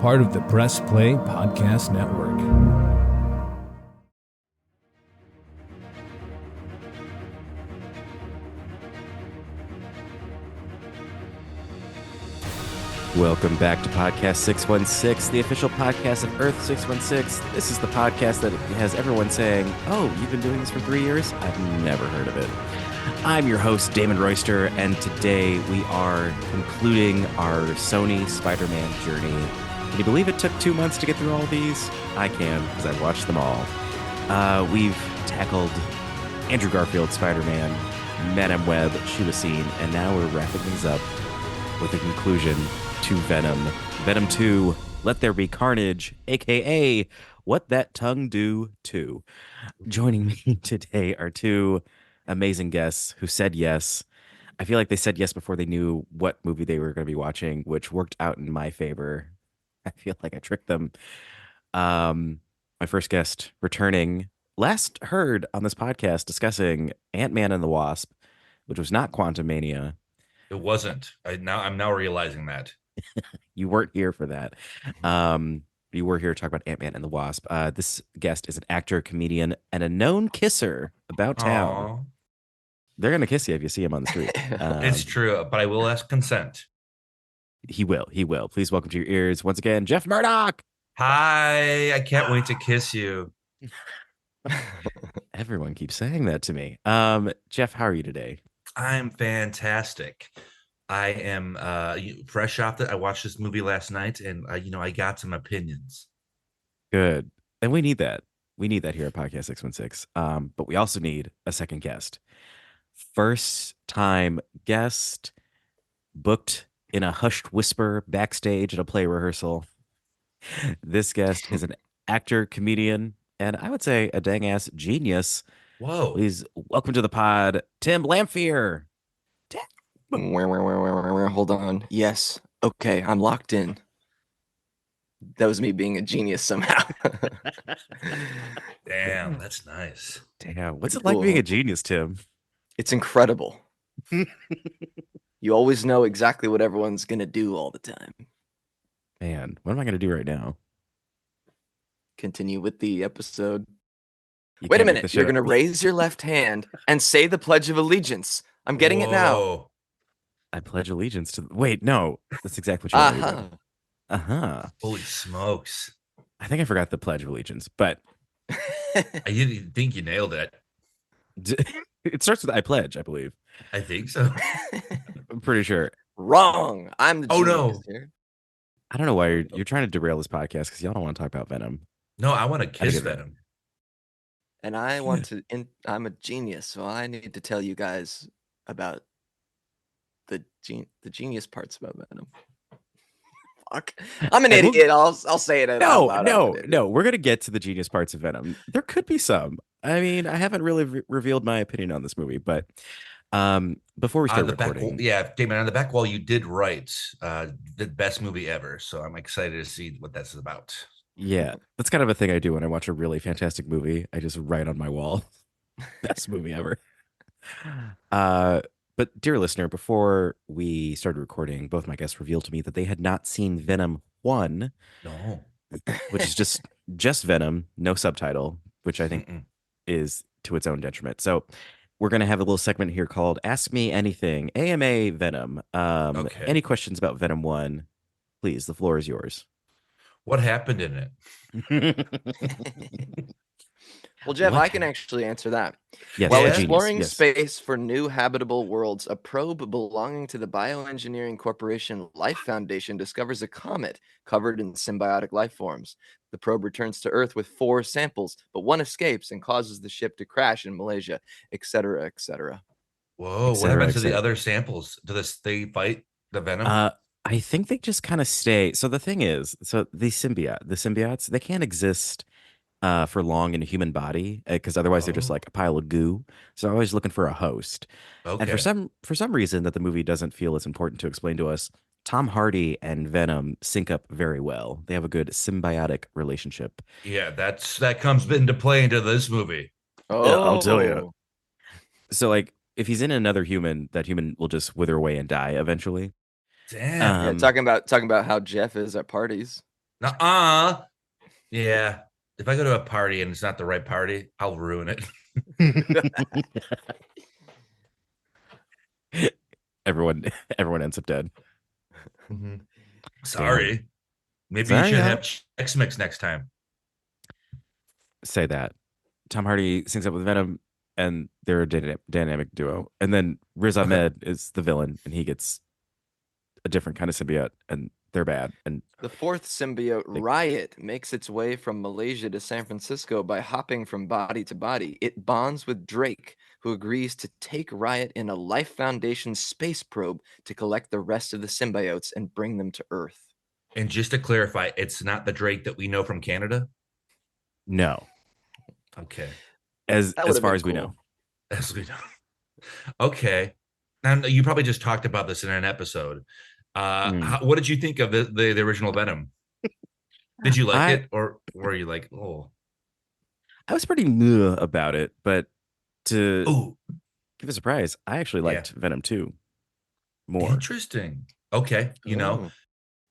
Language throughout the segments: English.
part of the Press Play Podcast Network. Welcome back to Podcast 616, the official podcast of Earth 616. This is the podcast that has everyone saying, oh, you've been doing this for 3 years? I've never heard of it. I'm your host, Damon Royster, and today we are concluding our Sony Spider-Man journey. Can you believe it took 2 months to get through all these? I can, because I've watched them all. We've tackled Andrew Garfield's Spider-Man, Madame Web, She Was Seen, and now we're wrapping things up with a conclusion to Venom. Venom 2, Let There Be Carnage, a.k.a. What That Tongue Do Too. Joining me today are two amazing guests who said yes. I feel like they said yes before they knew what movie they were going to be watching, which worked out in my favor. I feel like I tricked them. My first guest returning, last heard on this podcast discussing Ant-Man and the Wasp, which was not Quantum Mania. It wasn't. I'm now realizing that. You weren't here for that. You were here to talk about Ant-Man and the Wasp. This guest is an actor, comedian, and a known kisser about town. Aww. They're going to kiss you if you see him on the street. It's true, but I will ask consent. He will. Please welcome to your ears, once again, Jeff Murdoch. Hi, I can't wait to kiss you. Everyone keeps saying that to me. Jeff, how are you today? I'm fantastic. I am fresh off that. I watched this movie last night, and I got some opinions. Good. And we need that. We need that here at Podcast 616. But we also need a second guest. First time guest, booked in a hushed whisper backstage at a play rehearsal. This guest is an actor, comedian, and I would say a dang ass genius. Whoa. Please welcome to the pod, Tim Lamphier. Hold on. Yes. Okay, I'm locked in. That was me being a genius somehow. Damn, that's nice. Damn. What's it like being a genius, Tim? It's incredible. You always know exactly what everyone's going to do all the time. Man, what am I going to do right now? Continue with the episode. Wait a minute. You're going to raise your left hand and say the Pledge of Allegiance. I'm getting it now. I pledge allegiance to... Wait, no. That's exactly what you're doing. Uh-huh. Holy smokes. I think I forgot the Pledge of Allegiance, but... I didn't think you nailed it. It starts with I pledge, I believe. I think so. I'm pretty sure. Wrong. I'm the genius here. I don't know why you're trying to derail this podcast because y'all don't want to talk about Venom. No, I want to kiss Venom. And I want to... I'm a genius, so I need to tell you guys about the genius parts about Venom. Fuck. I'm an idiot. I'll say it out loud. No. We're going to get to the genius parts of Venom. There could be some. I mean, I haven't really revealed my opinion on this movie, but before we start recording... Damon, on the back wall, you did write the best movie ever, so I'm excited to see what that's about. Yeah, that's kind of a thing I do when I watch a really fantastic movie. I just write on my wall, best movie ever. But dear listener, before we started recording, both my guests revealed to me that they had not seen Venom 1. No. Which is just Venom, no subtitle, which I think is to its own detriment. So we're going to have a little segment here called Ask Me Anything, AMA Venom. Okay. Any questions about Venom 1? Please, the floor is yours. What happened in it? Well, Jeff, I can actually answer that. Yes. While exploring space for new habitable worlds, a probe belonging to the bioengineering corporation Life Foundation discovers a comet covered in symbiotic life forms. The probe returns to Earth with 4 samples, but one escapes and causes the ship to crash in Malaysia, etc., etc. Whoa, what happened to the other samples? Do they fight the Venom? I think they just kind of stay. So the thing is, the symbiotes, they can't exist for long in a human body because otherwise they're just like a pile of goo. So I'm always looking for a host. Okay. And for some reason that the movie doesn't feel it's important to explain to us, Tom Hardy and Venom sync up very well. They have a good symbiotic relationship. Yeah, that comes into play into this movie. Oh, I'll tell you. So like if he's in another human, that human will just wither away and die eventually. Damn. Talking about how Jeff is at parties. Yeah. If I go to a party and it's not the right party, I'll ruin it. Everyone ends up dead. Sorry. Maybe you Sorry, should y'all. have Chex Mix next time. Say that. Tom Hardy syncs up with Venom, and they're a dynamic duo. And then Riz Okay. Ahmed is the villain, and he gets a different kind of symbiote, and they're bad. And The fourth symbiote, Riot, makes its way from Malaysia to San Francisco by hopping from body to body. It bonds with Drake, who agrees to take Riot in a Life Foundation space probe to collect the rest of the symbiotes and bring them to Earth. And just to clarify, it's not the Drake that we know from Canada. no, Okay. as That would've far been as we cool. know, As we know. Okay. And you probably just talked about this in an episode. What did you think of the original Venom? Did you like it, or were you like, oh, I was pretty meh about it, but to oh, give a surprise, I actually liked Venom 2 more. interesting? Okay, Oh.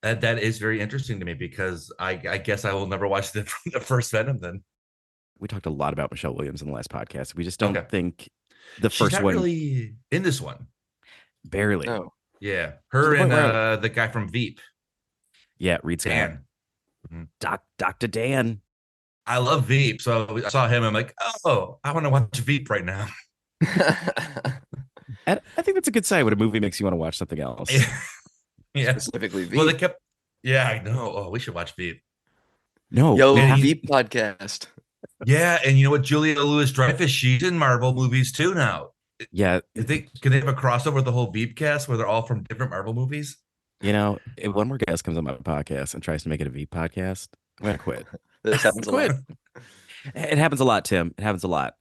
that is very interesting to me because I guess I will never watch the first Venom then. We talked a lot about Michelle Williams in the last podcast. We just don't Okay. think the She's first not one really in this one. barely. No. Yeah, To her the point and where the guy from Veep, Yeah, Reed Scott. Dan. Dr. Dan. I love Veep, so I saw him. I'm like, oh, I want to watch Veep right now. And I think that's a good sign when a movie makes you want to watch something else. Yeah. Specifically Veep. Well, they kept. Yeah, I know. Oh, we should watch Veep. No. Yo, And he- Veep podcast. Yeah, and you know what? Julia Louis-Dreyfus, she's in Marvel movies too now. Yeah. Can they have a crossover with the whole Veep cast where they're all from different Marvel movies? You know, if one more guest comes on my podcast and tries to make it a V podcast, I'm gonna quit. This happens a lot. It happens a lot, Tim. It happens a lot.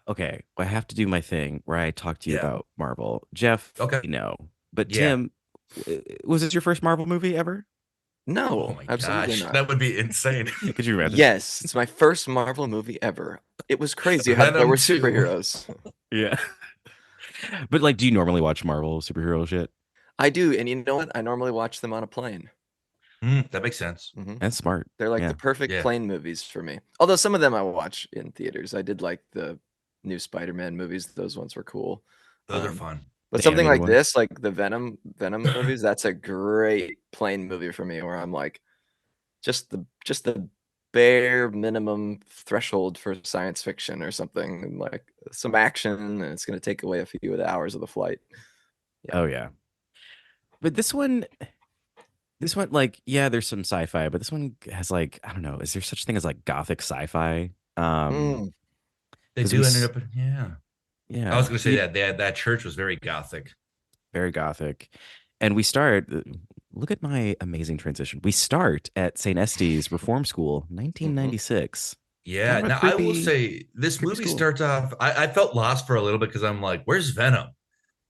Okay, I have to do my thing where I talk to you Yeah. about Marvel. Jeff, Okay. you know, but Yeah. Tim, was this your first Marvel movie ever? No, Oh my absolutely gosh, not. that would be insane. Could you imagine? Yes, it's my first Marvel movie ever. It was crazy how there Venom were 2. superheroes. Yeah. But like, do you normally watch Marvel superhero shit? I do, and you know what? I normally watch them on a plane. That makes sense. That's smart. They're like Yeah. the perfect Yeah. plane movies for me. Although some of them I watch in theaters. I did like the new Spider-Man movies. Those ones were cool. Those are fun. But The something animated like ones? this, like the Venom movies, that's a great plane movie for me where I'm like just the bare minimum threshold for science fiction or something, and like some action, and it's going to take away a few of the hours of the flight. Oh yeah. But this one, like, yeah, there's some sci-fi, but this one has like, I don't know, is there such thing as like gothic sci-fi? They 'Cause do we end s- up. Yeah. Yeah. I was going to say we- that church was very gothic. Very gothic. And we start, look at my amazing transition. We start at St. Estes Reform School, 1996. Yeah. Kind of a Now I will creepy- say this creepy movie school. starts off. I felt lost for a little bit because I'm like, where's Venom?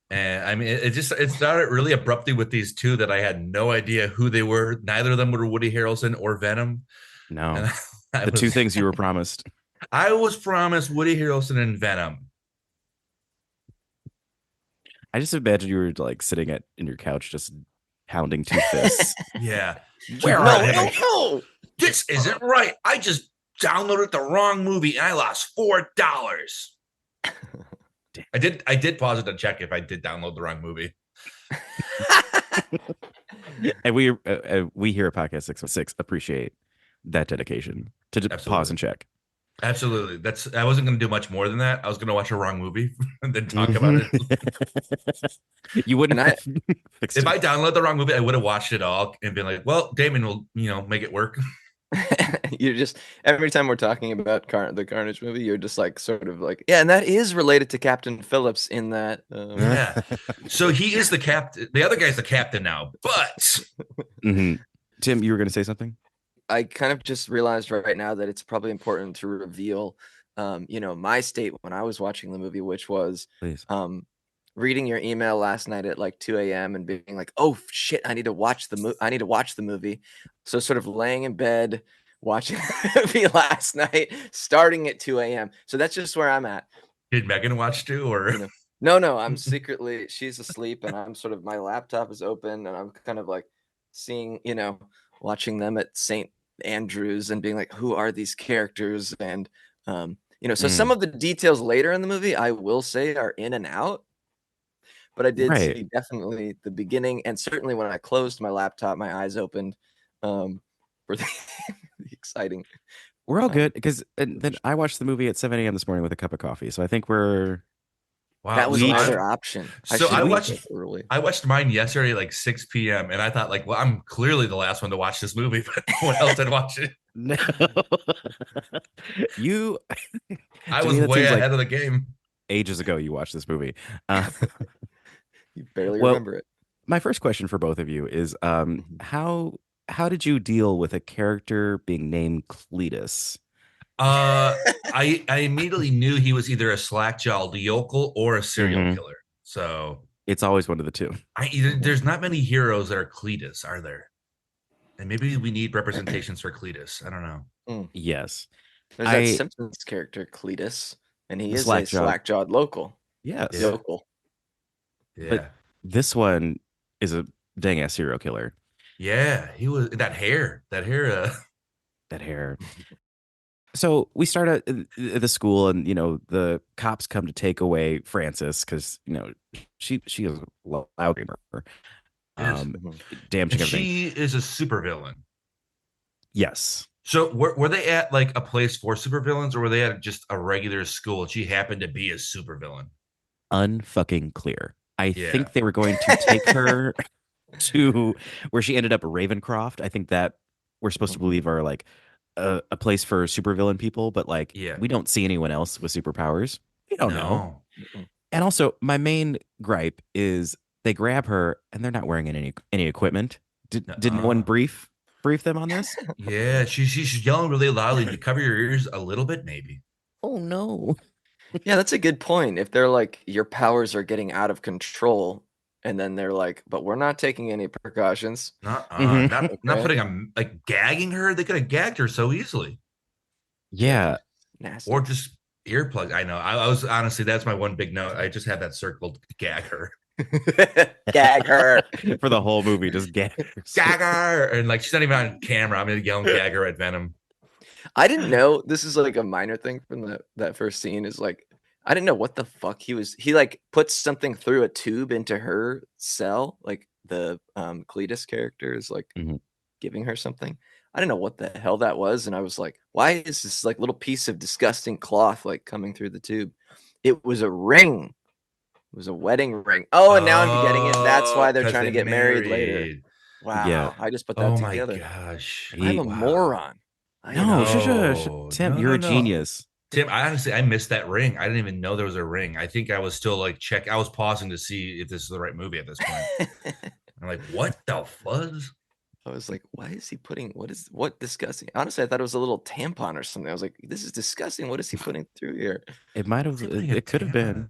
And I mean, it started really abruptly with these two that I had no idea who they were. Neither of them were Woody Harrelson or Venom. No. And The two things you were promised. I was promised Woody Harrelson and Venom. I just imagine you were like sitting in your couch just pounding two fists. Yeah. Where No, are no, they? no! This isn't right. I just downloaded the wrong movie and I lost $4. I did pause it to check if I did download the wrong movie. And we here at Podcast 616 appreciate that dedication to just pause and check. Absolutely. I wasn't going to do much more than that. I was going to watch a wrong movie and then talk about it. You wouldn't And I- have fixed If it. I download the wrong movie, I would have watched it all and been like, well, Damon will, make it work. You just every time we're talking about the Carnage movie, you're just like sort of like, yeah, and that is related to Captain Phillips in that. Yeah. So he is the captain. The other guy's the captain now, but Mhm. Tim, you were going to say something? I kind of just realized right now that it's probably important to reveal, my state when I was watching the movie, which was Please. reading your email last night at like 2 a.m. and being like, oh shit, I need to watch the movie. So sort of laying in bed, watching the movie last night, starting at 2 a.m. So that's just where I'm at. did Megan watch too? Or No, I'm secretly, she's asleep and I'm sort of, my laptop is open and I'm kind of like seeing, watching them at St. Andrews and being like, who are these characters? And, so some of the details later in the movie, I will say, are in and out. But I did see definitely the beginning. And certainly when I closed my laptop, my eyes opened for the exciting. We're all good because then I watched the movie at 7 a.m. this morning with a cup of coffee. So I think we're. Wow. That was another option. So I watched mine yesterday, like 6 p.m. And I thought, like, well, I'm clearly the last one to watch this movie, but no one else had watched it. No. You. I was way ahead of the game. Ages ago, you watched this movie. You barely remember it. My first question for both of you is how did you deal with a character being named Cletus? I immediately knew he was either a slack-jawed yokel or a serial killer. So it's always one of the two. There's not many heroes that are Cletus, are there? And maybe we need representations for Cletus. I don't know. Yes. There's that Simpsons character, Cletus, and he is a slack-jawed local. Yes. Yokel. Yeah. But this one is a dang-ass serial killer. Yeah, he was that hair. So we start at the school, and the cops come to take away Frances because she is loud gamer, damaging everything. She is a supervillain. Yes. So were they at like a place for supervillains, or were they at just a regular school? She happened to be a supervillain. Unfucking clear. I think they were going to take her to where she ended up, Ravencroft. I think that we're supposed to believe are like a place for supervillain people, but we don't see anyone else with superpowers. We don't know. And also, my main gripe is they grab her and they're not wearing any equipment. Did no one brief them on this? Yeah, she's yelling really loudly. You cover your ears a little bit, maybe. Oh no. Yeah, that's a good point. If they're like, your powers are getting out of control, and then they're like, but we're not taking any precautions. Not putting gagging her. They could have gagged her so easily. Yeah. Nasty. Or just earplug. I know. I was honestly, that's my one big note. I just had that circled. Gag her. Gag her. For the whole movie, just gag her. Gag her. And she's not even on camera. I'm gonna yell gag her at Venom. I didn't know, this is like a minor thing from that first scene, is like, I didn't know what the fuck he puts something through a tube into her cell, like the Cletus character is giving her something. I didn't know what the hell that was, and I was like, why is this little piece of disgusting cloth coming through the tube? It was a ring. It was a wedding ring. Oh, and now I'm getting it. That's why they're trying to get married later. Wow. Yeah. I just put that together. Oh my gosh. I'm a moron. No, Tim, you're a genius. Tim, I missed that ring. I didn't even know there was a ring. I think I was still I was pausing to see if this is the right movie at this point. I'm like, what the fuzz? I was like, why is he putting, what disgusting? Honestly, I thought it was a little tampon or something. I was like, this is disgusting. What is he putting through here? It might have, it could have been.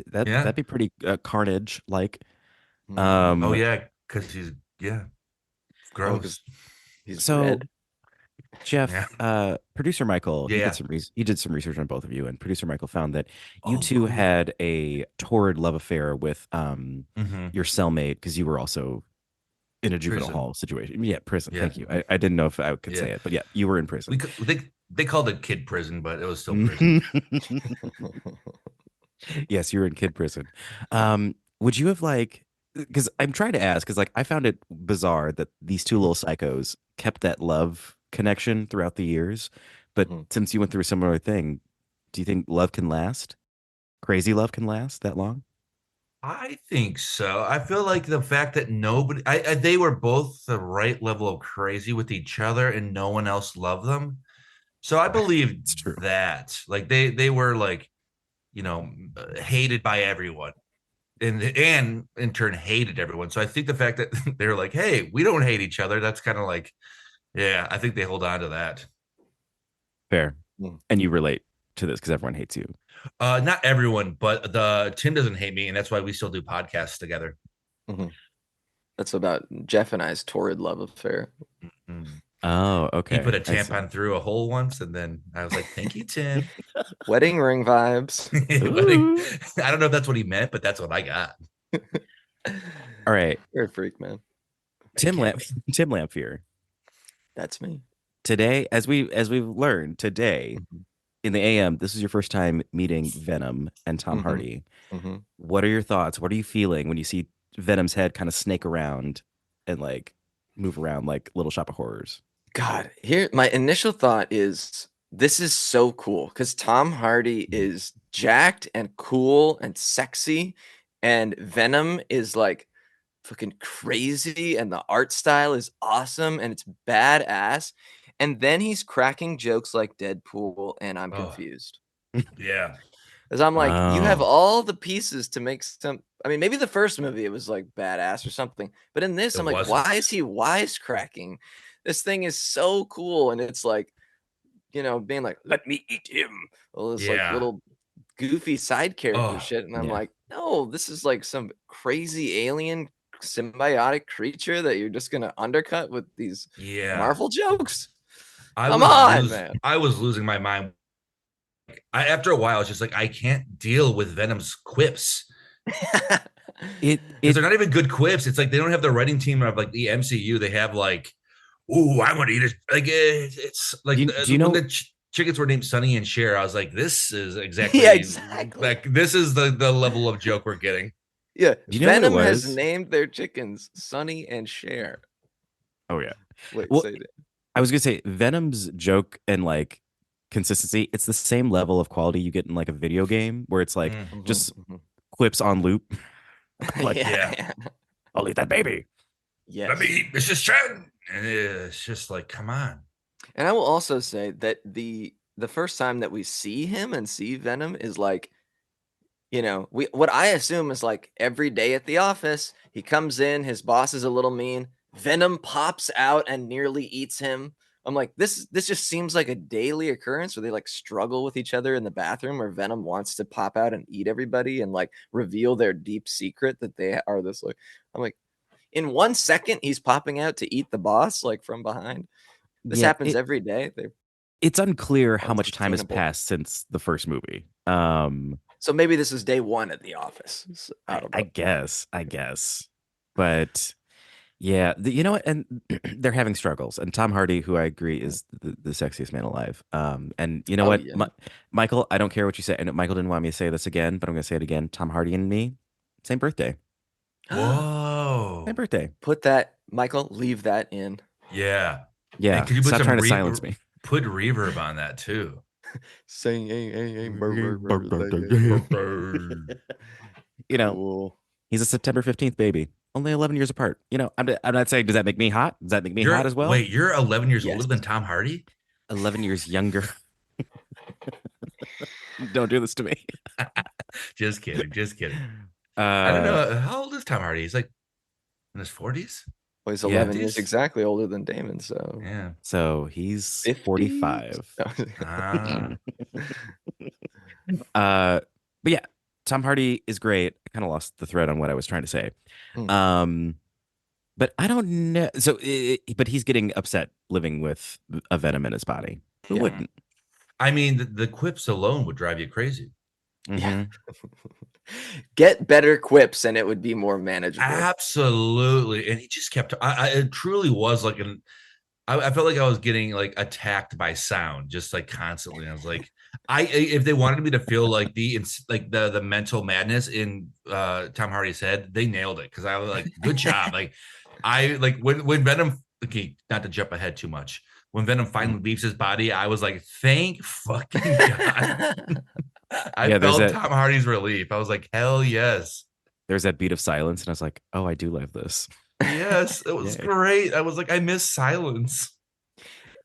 That'd be pretty Carnage like. Oh yeah, because he's gross. He's red. Jeff, producer Michael, he did some research on both of you, and producer Michael found that you two had a torrid love affair with your cellmate because you were also in a juvenile hall situation. Yeah, prison. Yeah. Thank you. I didn't know if I could say it, but yeah, you were in prison. They called it kid prison, but it was still prison. Yes, you were in kid prison. Would you have because I'm trying to ask, because I found it bizarre that these two little psychos kept that love connection throughout the years, but since you went through a similar thing, do you think love can last? Crazy love can last that long? I think so. I feel like the fact that they were both the right level of crazy with each other and no one else loved them. So I believe it's true that they were hated by everyone and in turn hated everyone. So I think the fact that they're like, hey, we don't hate each other. That's kind of I think they hold on to that. Fair. And you relate to this because everyone hates you. Not everyone, but Tim doesn't hate me, and that's why we still do podcasts together. That's about Jeff and I's torrid love affair. Oh, okay. He put a tampon through a hole once, and then I was like, thank you, Tim. Wedding ring vibes. I don't know if that's what he meant, but that's what I got. All right. You're a freak, man. Tim Lamphier. That's me. Today, as we've learned today in the AM, this is your first time meeting Venom and Tom Hardy. What are your thoughts? What are you feeling when you see Venom's head kind of snake around and like move around like Little Shop of Horrors? God, here my initial thought is this is so cool because Tom Hardy is jacked and cool and sexy, and Venom is like fucking crazy, and the art style is awesome and it's badass. And then he's cracking jokes like Deadpool, and I'm confused. Yeah. Because I'm like, you have Oh. all the pieces to make some. I mean, maybe the first movie it was like badass or something, but in this, It I'm like, wasn't. why is he wisecracking? This thing is so cool, and it's like, being like, let me eat him. All this like Yeah. little goofy side character Oh, shit, and I'm yeah. like, no, this is like some crazy alien symbiotic creature that you're just gonna undercut with these Yeah. Marvel jokes. I Come was on, man. I was losing my mind. After a while, it's just like I can't deal with Venom's quips. Because they're not even good quips. It's like they don't have the writing team of like the MCU. They have like, ooh, I want to eat it. Like it's like Do you know when the chickens were named Sonny and Cher, I was like, this is exactly Yeah, exactly. like this is the level of joke we're getting. Yeah, Do you know what it Venom has was? named their chickens Sonny and Cher. Oh yeah. Wait, Well, say it. I was gonna say Venom's joke and like consistency, it's the same level of quality you get in like a video game where it's like just clips on loop. Like, yeah. I'll eat that baby. Yes. Let me eat Mrs. Chen. And it's just like, come on. And I will also say that the first time that we see him and see Venom is like, what I assume is like every day at the office, he comes in, his boss is a little mean, Venom pops out and nearly eats him. I'm like, this just seems like a daily occurrence where they like struggle with each other in the bathroom, where Venom wants to pop out and eat everybody and like reveal their deep secret that they are this like. I'm like, in 1 second he's popping out to eat the boss like from behind. This happens every day. It's unclear how much time has Unsustainable. passed since the first movie. So maybe this is day one at the office. So, I don't know. I guess. But yeah, you know what? And they're having struggles. And Tom Hardy, who I agree is the sexiest man alive. And you know what? Yeah. Michael, I don't care what you say. And Michael didn't want me to say this again, but I'm going to say it again. Tom Hardy and me, same birthday. Whoa. Same birthday. Put that, Michael, leave that in. Yeah. Yeah. And could you put Stop some trying to silence me. Put reverb on that too. Saying You know, cool. He's a September 15th baby. Only 11 years apart. You know, I'm not saying, does that make me hot? Does that make me hot as well? Wait, you're 11 years Yes. older than Tom Hardy? 11 years younger. Don't do this to me. Just kidding. I don't know. How old is Tom Hardy? He's like in his 40s? Well, he's 11 years exactly older than Damon, so. Yeah. So he's 50? 45. But yeah, Tom Hardy is great. I kind of lost the thread on what I was trying to say. But I don't know. So, but he's getting upset living with a Venom in his body. Who wouldn't? I mean, the quips alone would drive you crazy. Yeah. Get better quips and it would be more manageable. Absolutely. And he just kept, it truly was like I felt like I was getting like attacked by sound just like constantly. I was like, if they wanted me to feel like the mental madness in Tom Hardy's head, they nailed it. Cause I was like, good job. Like when Venom, okay, not to jump ahead too much. When Venom finally leaves his body, I was like, thank fucking God. I felt Tom Hardy's relief. I was like, hell yes. There's that beat of silence, and I was like, oh, I do love this. Yes, it was great. I was like, I miss silence.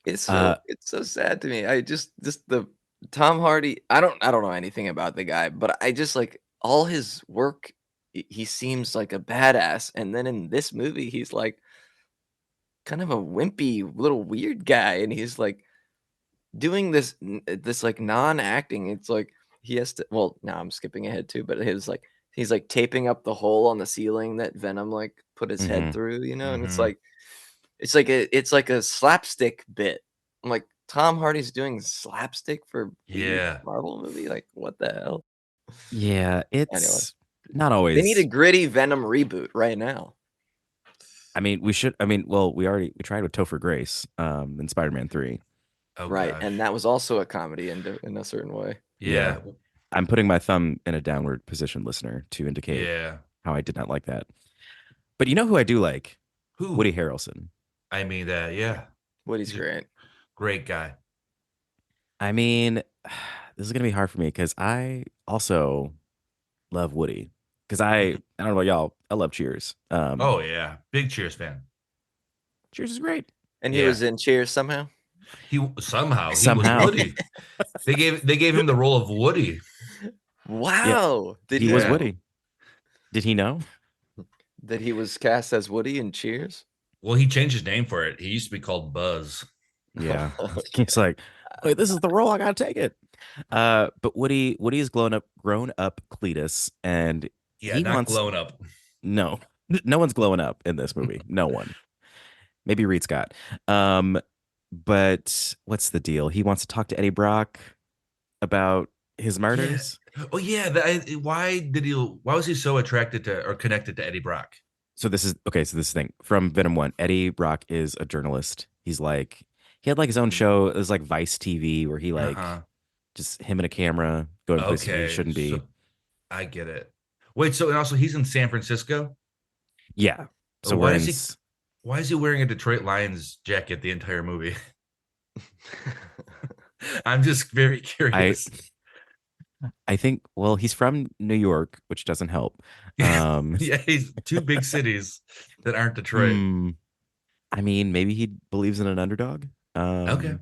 It's so sad to me. I just the Tom Hardy, I don't know anything about the guy, but I just like all his work, he seems like a badass. And then in this movie, he's like kind of a wimpy little weird guy, and he's like doing this like non-acting. It's like he has to, well, now I'm skipping ahead too, but he's like taping up the hole on the ceiling that Venom like put his head through, and it's like a slapstick bit. I'm like, Tom Hardy's doing slapstick for a Marvel movie? Like, what the hell? Yeah, it's not always. They need a gritty Venom reboot right now. I mean, we should. I mean, well, we tried with Topher Grace in Spider-Man 3. Oh Right, gosh. and that was also a comedy in a certain way. Yeah. Yeah. I'm putting my thumb in a downward position, listener, to indicate Yeah. how I did not like that. But you know who I do like? Woody Who? Harrelson. I mean that. Yeah. Woody's He's a great. great guy. I mean, this is gonna be hard for me because I also love Woody. Because I don't know about y'all, I love Cheers. Oh yeah. Big Cheers fan. Cheers is great. And he Yeah. was in Cheers somehow. He was Somehow. Woody. They gave him the role of Woody. Wow. Did He he was Yeah. Woody. Did he know? that he was cast as Woody in Cheers? Well, he changed his name for it. He used to be called Buzz. Yeah. He's like, wait, this is the role. I gotta take it. But Woody is grown up Cletus, and Yeah, he not wants blown up. no, no one's glowing up in this movie. No one. Maybe Reed Scott. But what's the deal? He wants to talk to Eddie Brock about his murders. Oh yeah. Why was he so attracted to or connected to Eddie Brock? So this is okay. So this thing from Venom 1. Eddie Brock is a journalist. He had like his own show. It was like Vice TV where he like Uh-huh. just him and a camera going to places he shouldn't be. So I get it. Wait, so and also he's in San Francisco? Yeah. So Why we're is in, he why is he wearing a Detroit Lions jacket the entire movie? I'm just very curious. I think, well, he's from New York, which doesn't help. Yeah, he's two big cities that aren't Detroit. I mean, maybe he believes in an underdog. Okay.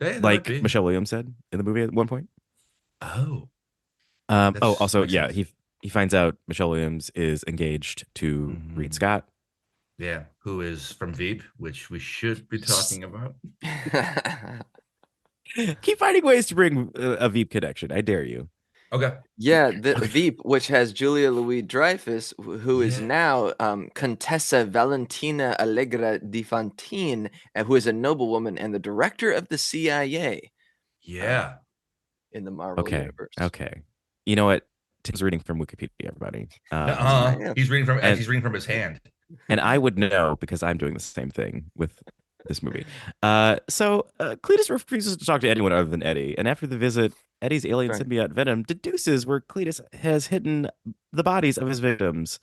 That Like might be. Michelle Williams said in the movie at one point. Oh. Also, makes yeah, sense. he finds out Michelle Williams is engaged to Reed Mhm. Scott. Yeah, who is from Veep, which we should be talking about. Keep finding ways to bring a Veep connection. I dare you. Okay. Yeah, the Veep, which has Julia Louis-Dreyfus, who is Yeah. now Contessa Valentina Allegra di Fontaine, who is a noblewoman and the director of the CIA Yeah. in the Marvel Okay. universe. Okay. You know what? Tim's reading from Wikipedia, everybody. Yeah. He's reading from his hand. And I would know because I'm doing the same thing with this movie. So Cletus refuses to talk to anyone other than Eddie. And after the visit, Eddie's alien Right. symbiote Venom deduces where Cletus has hidden the bodies of his victims,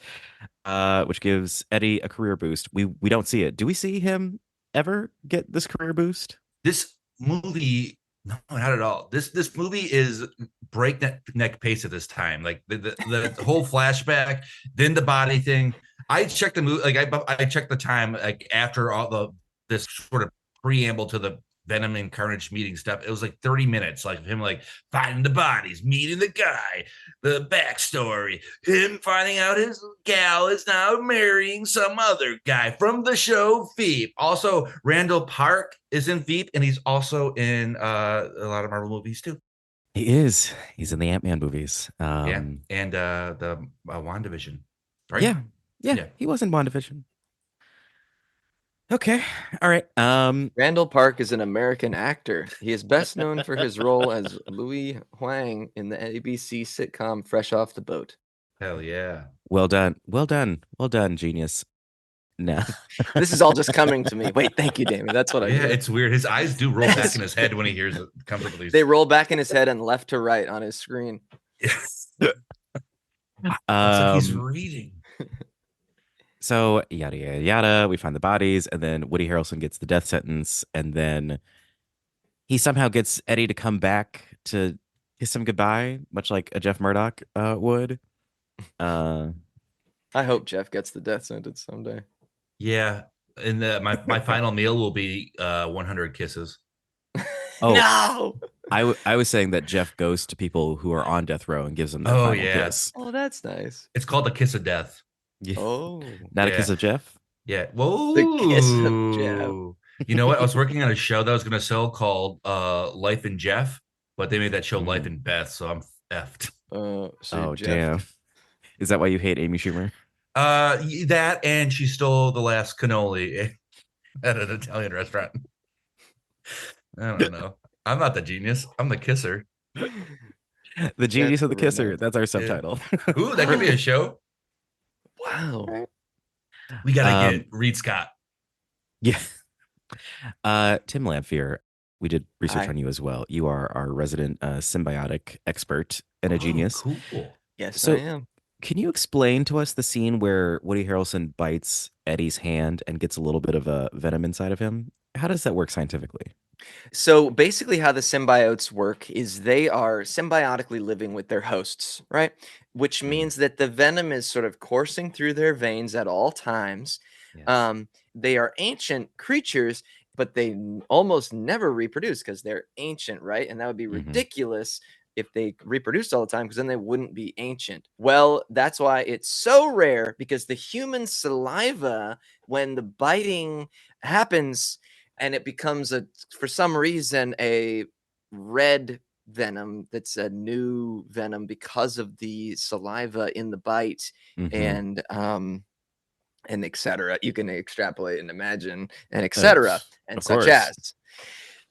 which gives Eddie a career boost. We don't see it. Do we see him ever get this career boost? This movie, no, not at all. This movie is breakneck pace at this time. Like the whole flashback, then the body thing. I checked the movie, like I checked the time, like after all this sort of preamble to the Venom and Carnage meeting stuff. It was like 30 minutes, like him like finding the bodies, meeting the guy, the backstory, him finding out his gal is now marrying some other guy from the show Veep. Also, Randall Park is in Veep, and he's also in a lot of Marvel movies too. He is. He's in the Ant-Man movies. Yeah, and the WandaVision, right? Yeah. He was in WandaVision. Okay. All right. Randall Park is an American actor. He is best known for his role as Louis Huang in the ABC sitcom Fresh Off the Boat. Hell yeah. Well done. Well done. Well done, genius. No. This is all just coming to me. Wait, thank you, Damon. That's what I Yeah, do. it's weird. His eyes do roll back in his head when he hears it comes up with these. They roll back in his head and left to right on his screen. It's like he's Um, reading. So yada yada yada. We find the bodies, and then Woody Harrelson gets the death sentence, and then he somehow gets Eddie to come back to kiss him goodbye, much like a Jeff Murdoch would. I hope Jeff gets the death sentence someday. Yeah, and my final meal will be 100 kisses. Oh, No. I was saying that Jeff goes to people who are on death row and gives them their Oh, final yeah. kiss. Oh, that's nice. It's called the kiss of death. Yeah. Oh, Not a Yeah. kiss of Jeff. Yeah. Whoa. The kiss of Jeff. You know what? I was working on a show that I was going to sell called Life in Jeff, but they made that show Life in Beth, so I'm effed. so Oh Jeff. damn! Is that why you hate Amy Schumer? That and she stole the last cannoli at an Italian restaurant. I don't know. I'm not the genius. I'm the kisser. The genius of the That's kisser. romantic. That's our subtitle. Ooh, that could be a show. Wow. We gotta Um, get Reed Scott. yeah. Tim Lamphier, we did research Hi. on you as well. You are our resident symbiotic expert and a Oh, genius. cool. Yes, I So, am. can you explain to us the scene where Woody Harrelson bites Eddie's hand and gets a little bit of a venom inside of him? How does that work scientifically? So basically, how the symbiotes work is they are symbiotically living with their hosts, right? Which Mm, means that the venom is sort of coursing through their veins at all times. yes. They are ancient creatures, but they almost never reproduce because they're ancient, right? And that would be Hmm. ridiculous if they reproduced all the time because then they wouldn't be ancient. Well, that's why it's so rare because the human saliva, when the biting happens, and it becomes for some reason a red venom that's a new venom because of the saliva in the bite, Hmm. and etc. You can extrapolate and imagine and Uh, etc. and of such course. as.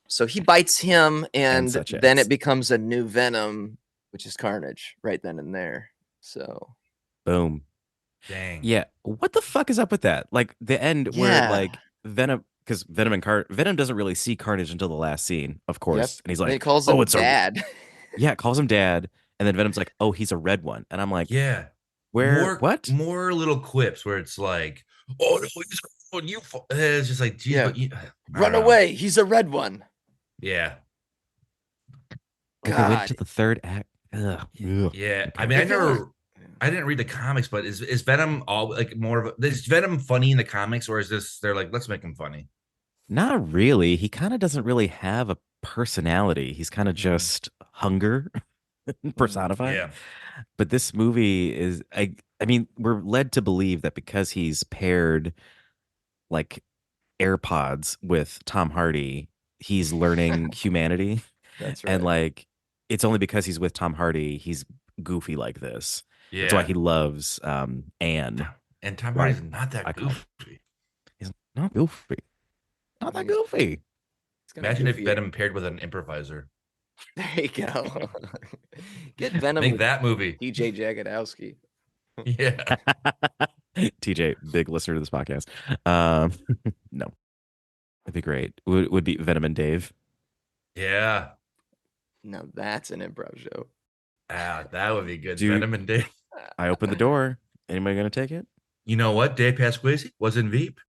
So he bites him, And and such then as. it becomes a new venom, which is Carnage, right then and there. So Boom. Dang. Yeah. What the fuck is up with that? Like the end where yeah, like Venom, because Venom doesn't really see Carnage until the last scene, of yep. course. And he's And he like, calls oh, him it's a, dad. yeah, it calls him dad. And then Venom's like, oh, he's a red one. And I'm like, Yeah. where, More what? more little quips where it's like, oh no, he's on you. It's just like, geez, Yeah, but you, I don't run know. away. He's a red one. Yeah. Okay, wait God. until the third act. Ugh. Ugh. Yeah. I Okay. mean, If it were I didn't read the comics, but is Venom all like more of is Venom funny in the comics, or is this they're like, let's make him funny? Not really. He kind of doesn't really have a personality. He's kind of Mm, just hunger personified. yeah. But this movie is I mean, we're led to believe that because he's paired like AirPods with Tom Hardy, he's learning humanity. that's And right. like it's only because he's with Tom Hardy, he's goofy like this. That's why Yeah. he loves Anne. And Tom Or Hardy's not I that call him. goofy. He's not goofy. Not I that mean, goofy. it's kind of Imagine if goofy. Venom paired with an improviser. There you go. Get Venom Make with that movie. TJ Jagodowski. Yeah. TJ, big listener to this podcast. No, it'd be great. Would be Venom and Dave. Yeah. Now that's an improv show. Ah, that would be good. Dude, Venom and Dave. I opened the door. Anybody gonna take it? You know what? Dave Pasquale was in Veep.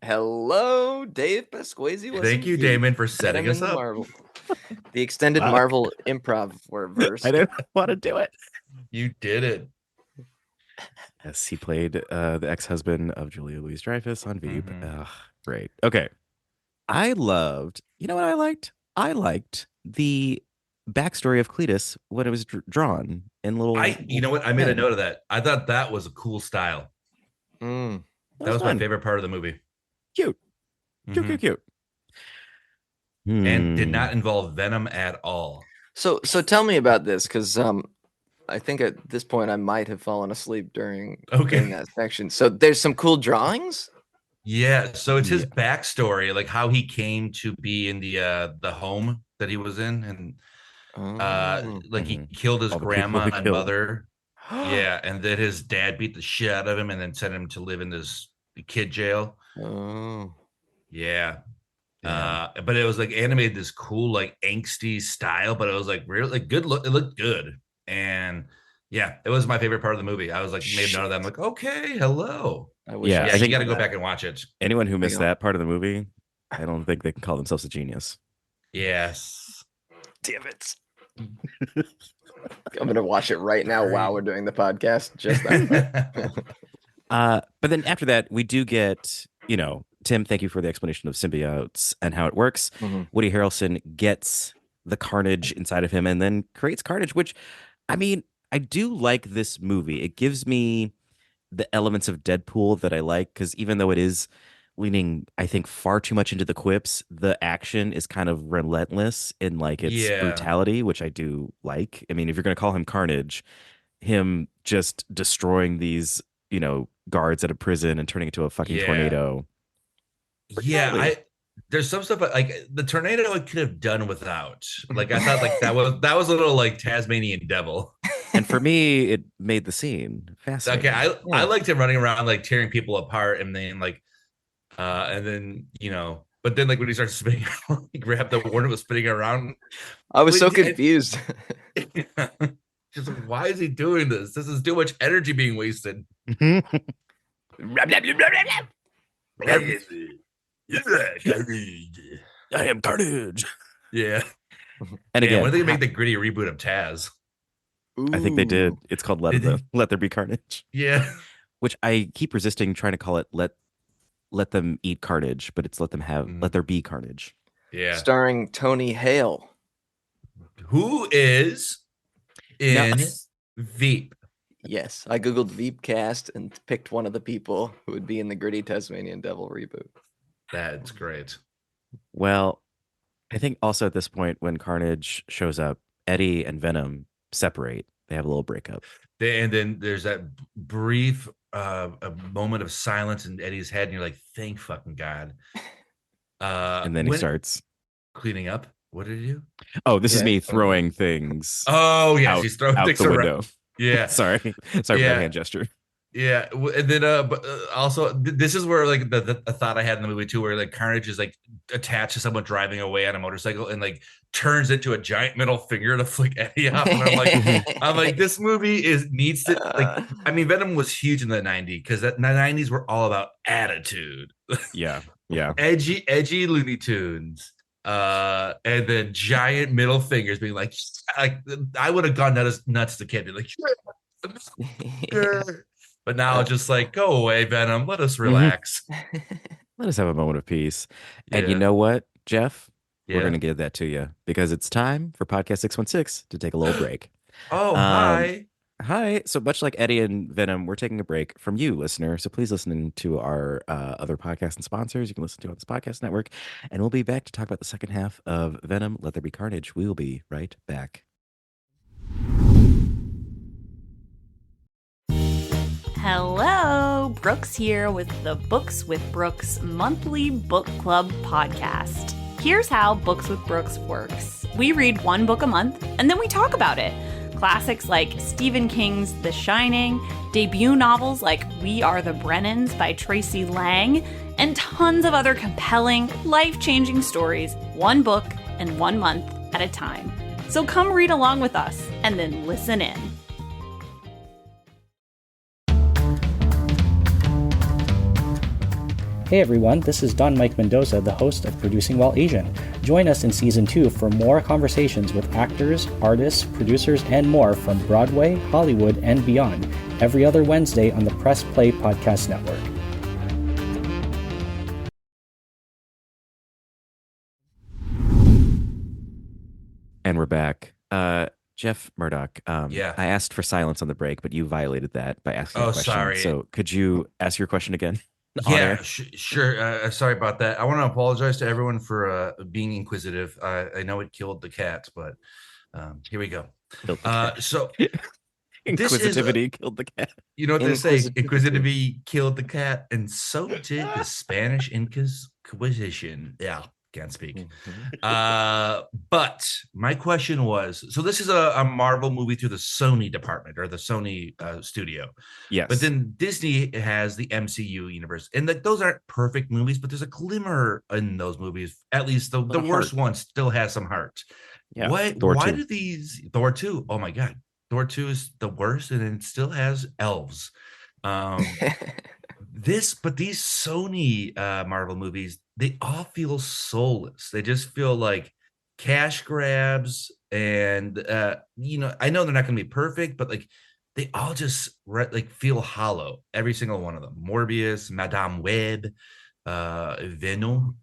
Hello, Dave Pasquale was Thank in you, Veep. Damon, for Get setting him us in the up. Marvel. The extended Fuck. Marvel improv I verse. didn't want to do it. You did it. Yes, he played the ex-husband of Julia Louis-Dreyfus on Veep. Mhm. Ugh, great. Okay. I loved, you know what I liked? I liked the backstory of Cletus when it was drawn in You know little what? I made a pen. note of that. I thought that was a cool style. Mm. That That was was my fun. favorite part of the movie. Cute. Cute, Hmm. cute, cute. And did Hmm. not involve Venom at all. So tell me about this, because I think at this point I might have fallen asleep during Okay. that section. So there's some cool drawings. Yeah. So it's his Yeah. backstory, like how he came to be in the home that he was in, and Oh. like he Mhm. killed his All the people grandma he and killed. mother. Yeah, and then his dad beat the shit out of him and then sent him to live in this kid jail. Oh. Yeah. Damn. But it was like animated this cool, like angsty style, but it was like really like, good look. It looked good. And yeah, it was my favorite part of the movie. I was like, made note of that. I'm like, okay, hello. I wish Yeah, I Yeah, I you think got to saw go that. back and watch it. anyone who I missed know. that part of the movie, I don't think they can call themselves a genius. Yes. Damn it. I'm gonna watch it right now while we're doing the podcast. Just that. But then after that, we do get, Tim, thank you for the explanation of symbiotes and how it works. Mhm. Woody Harrelson gets the carnage inside of him and then creates carnage, which, I mean, I do like this movie. It gives me the elements of Deadpool that I like because even though it is leaning, I think, far too much into the quips, the action is kind of relentless in like its Yeah. brutality, which I do like. I mean, if you're going to call him Carnage, him just destroying these, guards at a prison and turning into a fucking Yeah. tornado. Pretty Yeah. gnarly. There's some stuff like the tornado I could have done without. Like I thought like that was a little like Tasmanian devil. And for me, it made the scene fascinating. Okay, I liked him running around like tearing people apart, and then and then but then like when he starts spinning, he grabbed the one that was spinning around. I was so confused. Just like, why is he doing this? This is too much energy being wasted. I am Carnage. Yeah. And again, when did they make the gritty reboot of Taz? I think they did. Ooh. It's called Let There Be Carnage. Yeah. Which I keep resisting trying to call it Let Them Eat Carnage, but it's Let There Be Carnage. Yeah. Starring Tony Hale. Who is in Veep? Yes, I googled Veep cast and picked one of the people who would be in the gritty Tasmanian Devil reboot. That's great. Well, I think also at this point when Carnage shows up, Eddie and Venom separate. They have a little breakup. And then there's that brief a moment of silence in Eddie's head, and you're like, thank fucking God. And then he starts cleaning up. What did he do? Oh, this is me throwing things. Oh, yes, he's throwing out things the around. window. Yeah. Sorry for that hand gesture. Yeah, and then but also this is where like the thought I had in the movie too, where like Carnage is like attached to someone driving away on a motorcycle and like turns into a giant middle finger to flick Eddie off. And I'm like, this movie needs to like. I mean, Venom was huge in the '90s because the '90s were all about attitude. Yeah, edgy Looney Tunes. And then giant middle fingers being like I would have gone nuts to kid, be like, but now it's just like, go away, Venom. Let us relax. Let us have a moment of peace. And you know what, Jeff? Yeah. We're going to give that to you because it's time for Podcast 616 to take a little break. Oh, hi. Hi. So much like Eddie and Venom, we're taking a break from you, listener. So please listen to our other podcasts and sponsors. You can listen to on this podcast network. And we'll be back to talk about the second half of Venom, Let There Be Carnage. We will be right back. Hello, Brooks here with the Books with Brooks monthly book club podcast. Here's how Books with Brooks works. We read one book a month and then we talk about it. Classics like Stephen King's The Shining, debut novels like We Are the Brennans by Tracy Lang, and tons of other compelling, life-changing stories, one book and 1 month at a time. So come read along with us and then listen in. Hey everyone, this is Don Mike Mendoza, the host of Producing While Asian. Join us in Season 2 for more conversations with actors, artists, producers, and more from Broadway, Hollywood, and beyond, every other Wednesday on the Press Play Podcast Network. And we're back. Jeff Murdoch, I asked for silence on the break, but you violated that by asking a question. Sorry. So could you ask your question again? Yeah, sure. Sorry about that. I want to apologize to everyone for being inquisitive. I know it killed the cat, but here we go. So Inquisitivity killed the cat. You know what they say? Inquisitivity killed the cat, and so did the Spanish Inquisition. Yeah, can't speak. But my question was, so this is a Marvel movie through the Sony department or the Sony studio. Yes. But then Disney has the MCU universe. And those aren't perfect movies, but there's a glimmer in those movies. At least the worst one still has some heart. Yeah. Why do these Thor 2? Oh my God. Thor 2 is the worst, and it still has elves. These Sony Marvel movies, they all feel soulless. They just feel like cash grabs, and I know they're not going to be perfect, but like they all just feel hollow. Every single one of them. Morbius, Madame Web, Venom,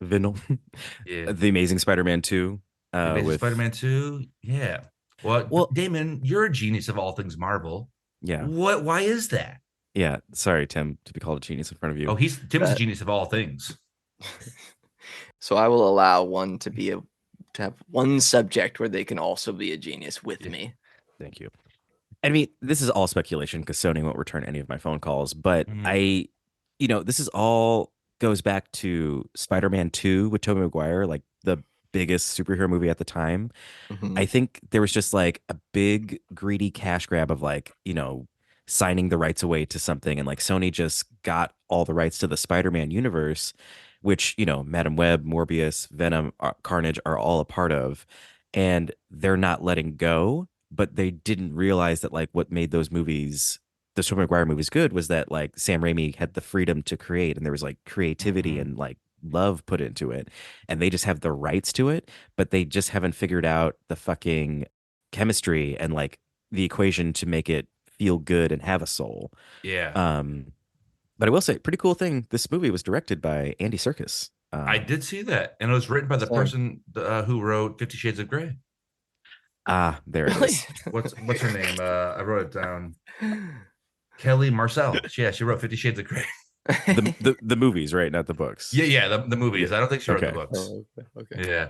yeah. The Amazing Spider-Man 2. Spider-Man 2, yeah. Well, Damon, you're a genius of all things Marvel. Yeah. Why is that? Yeah. Sorry, Tim, to be called a genius in front of you. Oh, Tim's a genius of all things. So I will allow one to have one subject where they can also be a genius with me. Thank you. I mean, this is all speculation because Sony won't return any of my phone calls, but this is all goes back to Spider-Man 2 with Tobey Maguire, like the biggest superhero movie at the time. Mhm. I think there was just like a big greedy cash grab of like, signing the rights away to something. And like Sony just got all the rights to the Spider-Man universe, which, Madam Web, Morbius, Venom, Carnage are all a part of. And they're not letting go, but they didn't realize that like what made those movies, the Tobey Maguire movies, good was that like Sam Raimi had the freedom to create and there was like creativity and like love put into it. And they just have the rights to it, but they just haven't figured out the fucking chemistry and like the equation to make it feel good and have a soul. Yeah. But I will say, pretty cool thing. This movie was directed by Andy Serkis. I did see that, and it was written by the Same. person who wrote 50 Shades of Grey. There it Really? is. What's her name? I wrote it down. Kelly Marcel. Yeah, she wrote 50 Shades of Grey. The movies, right? Not the books. Yeah, the movies. I don't think she wrote the Okay. books. Oh, okay. Yeah.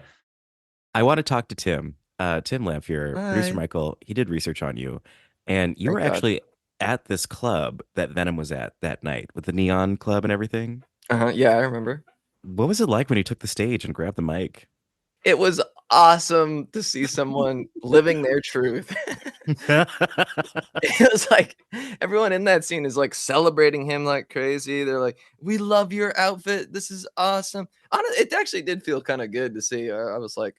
I want to talk to Tim. Tim Lamphier, producer Hi. Michael. He did research on you, and you Thank were God. actually at this club that Venom was at that night with the neon club and everything. Yeah, I remember. What was it like when you took the stage and grabbed the mic? It was awesome to see someone living their truth. It was like everyone in that scene is like celebrating him like crazy. They're like, "We love your outfit. This is awesome." It actually did feel kind of good to see. I was like,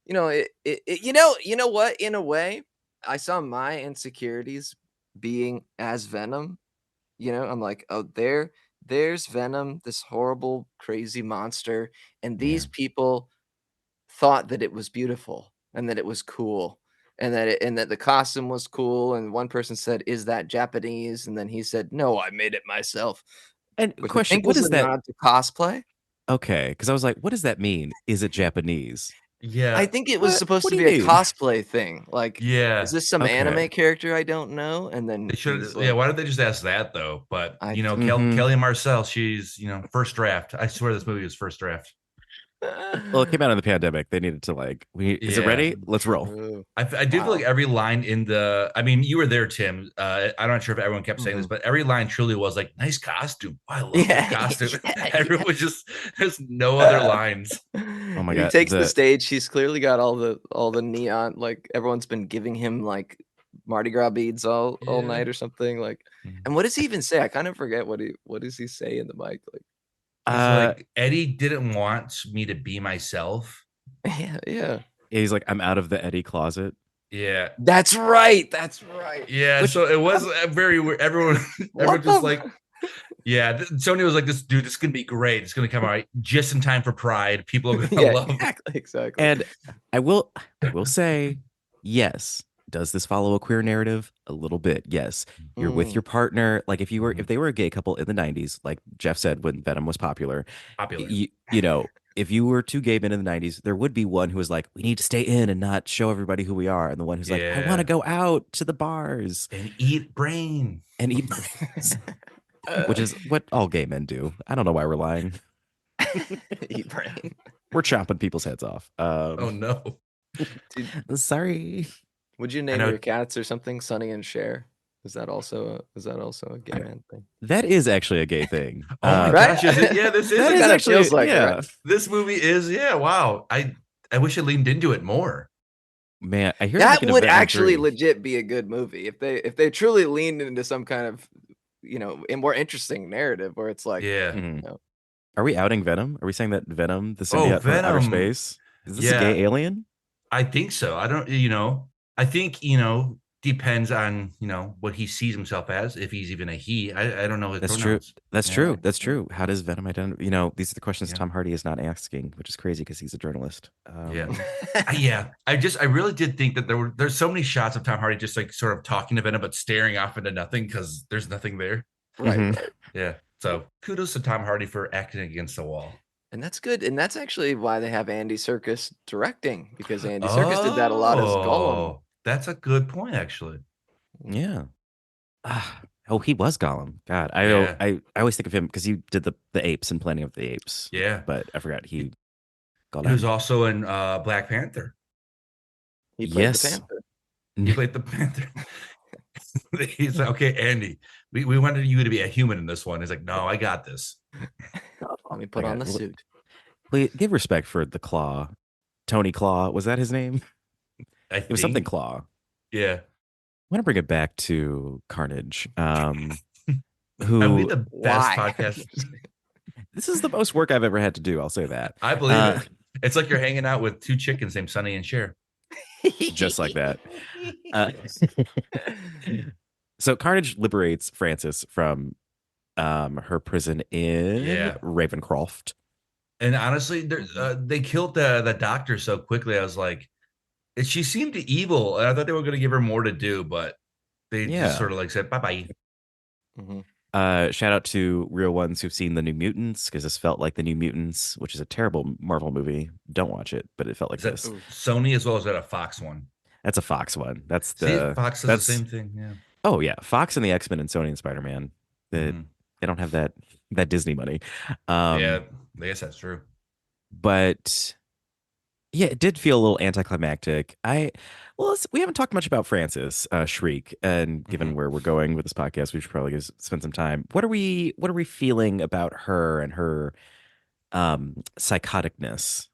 you know what? In a way, I saw my insecurities being as Venom. I'm like, oh, there's Venom, this horrible, crazy monster, and these Yeah. people thought that it was beautiful and that it was cool and that the costume was cool. And one person said, "Is that Japanese?" And then he said, "No, I made it myself." And Which I question, think what was is a that? nod to cosplay. Okay, because I was like, what does that mean? Is it Japanese? Yeah. I think it was What? supposed What to do be you a mean? cosplay thing. Like, Yeah. is this some Okay. anime character I don't know? And then They should. he's Yeah. like, Why did they just ask that though? But I Mhm. Kelly Marcel, she's first draft. I swear this movie was first draft. Well, it came out in the pandemic. They needed to like, is it Yeah. ready? Let's roll. True. I do feel like Wow. every line in the. I mean, you were there, Tim. I'm not sure if everyone kept saying this, Mhm. but every line truly was like, "Nice costume. I love Yeah, that costume." yeah, Everyone was just. There's no other lines. Oh my He God, takes the stage. He's clearly got all the neon. Like everyone's been giving him like Mardi Gras beads all Yeah. night or something. Like, Mm. and what does he even say? I kind of forget what does he say in the mic? Like, It's like Eddie didn't want me to be myself. yeah. he's like, I'm out of the Eddie closet. Yeah. That's right. That's right. Yeah. So it was very weird. Everyone just the- like, yeah. Sony was like, this dude, this is gonna be great. It's gonna come out just in time for Pride. People are gonna Yeah, love it. exactly. And I will say, yes. Does this follow a queer narrative? A little bit, yes. You're with Mm. your partner. Like if they were a gay couple in the 90s, like Jeff said when Venom was popular, Popular. if you were two gay men in the 90s, there would be one who was like, we need to stay in and not show everybody who we are. And the one who's like, I Yeah. want to go out to the bars And eat brain. and eat brains, which is what all gay men do. I don't know why we're lying. Eat brain. We're chopping people's heads off. Oh no. Sorry. Would you name your cats or something Sonny and Cher? Is that also a gay man thing? That is actually a gay thing. Oh my Right? gosh, is it? Yeah, this is That It is kinda actually feels like it, yeah. right? this movie is, yeah, wow. I wish it leaned into it more. Man, I hear That thinking of would Venom actually 3. legit be a good movie if they truly leaned into some kind of a more interesting narrative where it's like Yeah. Mhm. Are we outing Venom? Are we saying that Venom, the symbiote from outer Venom. space, is this Yeah. a gay alien? I think so. I don't, I think, depends on, what he sees himself as, if he's even a he. I don't know his That's pronouns. true. That's Yeah. true. That's true. How does Venom identify? These are the questions Yeah. Tom Hardy is not asking, which is crazy because he's a journalist. Yeah. Yeah. I really did think that there's so many shots of Tom Hardy just like sort of talking to Venom, but staring off into nothing because there's nothing there. right, Mhm. right. Yeah. So kudos to Tom Hardy for acting against the wall. And that's good. And that's actually why they have Andy Serkis directing, because Andy Serkis did that a lot as Gollum. Oh, that's a good point, actually. Yeah. Oh, he was Gollum. God, Yeah. I always think of him because he did the apes and Planet of the Apes. Yeah. But I forgot he got He was also in Black Panther. He played Yes. the Panther. He played the Panther. He's like, okay, Andy, we wanted you to be a human in this one. He's like, no, I got this. Let me put I on the got- suit. Please give respect for the Claw. Tony Claw. Was that his name? I It was something Claw. Yeah. I want to bring it back to Carnage. Are we Who the best Why? podcast? this is the most work I've ever had to do. I'll say that. I believe it. It's like you're hanging out with two chickens named Sonny and Cher. Just like that. So Carnage liberates Frances from her prison in Ravencroft. And honestly, they killed the doctor so quickly. I was like, she seemed evil. I thought they were going to give her more to do, but they just sort of like said, bye-bye. Shout out to real ones who've seen The New Mutants, because this felt like The New Mutants, which is a terrible Marvel movie. Don't watch it, but it felt like this. Sony as well as that a Fox one. That's a Fox one. That's Fox does the same thing. Yeah. Oh yeah, Fox and the X-Men and Sony and Spider-Man. They don't have that Disney money. Yeah, I guess that's true. But yeah, it did feel a little anticlimactic. We haven't talked much about Frances, Shriek, and given where we're going with this podcast, we should probably spend some time. What are we feeling about her and her psychoticness?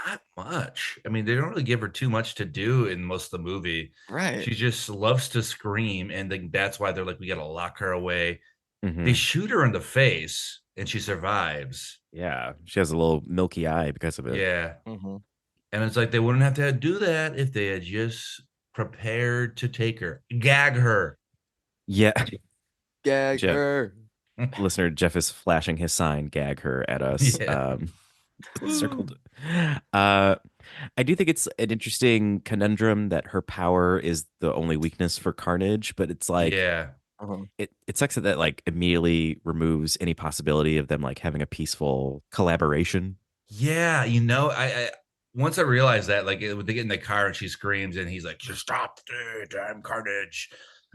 Not much. I mean, they don't really give her too much to do in most of the movie. Right. She just loves to scream, and then that's why they're like, we got to lock her away. Mm-hmm. They shoot her in the face, and she survives. Yeah, she has a little milky eye because of it. Yeah. And it's like they wouldn't have to do that if they had just prepared to take her. Gag her. Yeah. Gag her. Listener, Jeff is flashing his sign, gag her, at us. Yeah. Circled. I do think it's an interesting conundrum that her power is the only weakness for Carnage, but it's like it sucks that like immediately removes any possibility of them like having a peaceful collaboration. Yeah, I once I realized that, like, when they get in the car and she screams and he's like, just stop the damn Carnage.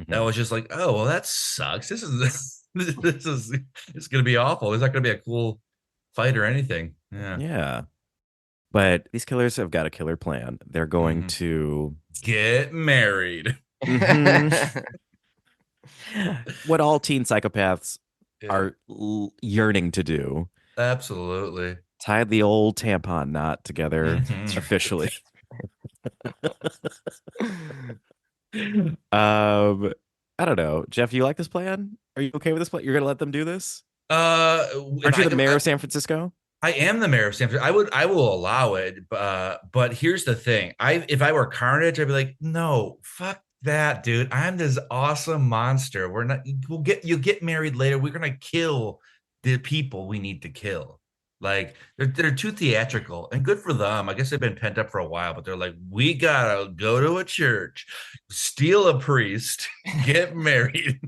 That was just like, oh well, that sucks. This is it's gonna be awful. It's not gonna be a cool fight or anything. Yeah. But these killers have got a killer plan. They're going to get married. What all teen psychopaths are yearning to do. Absolutely. Tie the old tampon knot together officially. I don't know. Jeff, you like this plan? Are you okay with this plan? You're gonna let them do this? Aren't you the mayor of San Francisco? I am the mayor of San Francisco. I will allow it, but here's the thing. If I were Carnage, I'd be like, no, fuck that, dude. I'm this awesome monster. You'll get married later. We're gonna kill the people we need to kill. Like they're too theatrical, and good for them. I guess they've been pent up for a while, but they're like, we gotta go to a church, steal a priest, get married,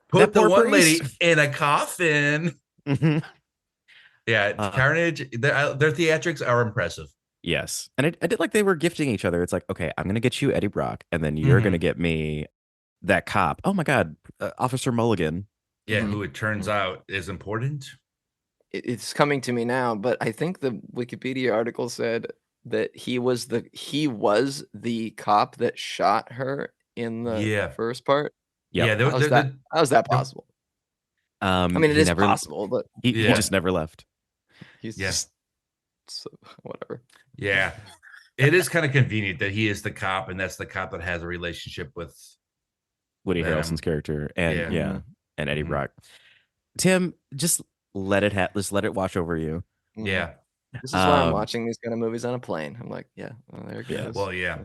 put the one lady in a coffin. Yeah, Carnage. Their theatrics are impressive. Yes, and I did like they were gifting each other. It's like, okay, I'm gonna get you Eddie Brock, and then you're gonna get me that cop. Oh my God, Officer Mulligan. Yeah, who it turns out is important. It's coming to me now, but I think the Wikipedia article said that he was the cop that shot her in the first part. Yeah, how's that possible? I mean, it is possible, but he just never left. He's just whatever. Yeah, it is kind of convenient that he is the cop, and that's the cop that has a relationship with Woody Harrelson's character, and and Eddie Brock. Tim, just let it wash over you. Yeah, this is why I'm watching these kind of movies on a plane. I'm like, there it goes. Well, yeah.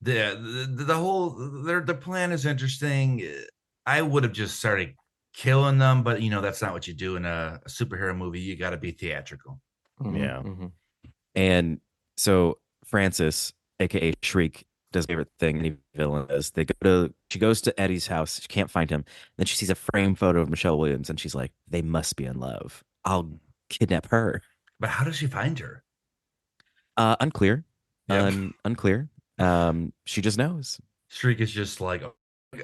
The whole the plan is interesting. I would have just started killing them, but that's not what you do in a superhero movie. You got to be theatrical. And so Frances, aka Shriek, does her favorite thing any villain does. She goes to Eddie's house. She can't find him. Then she sees a framed photo of Michelle Williams, and she's like, "They must be in love. I'll kidnap her." But how does she find her? Unclear. Unclear. She just knows. Shriek is just like,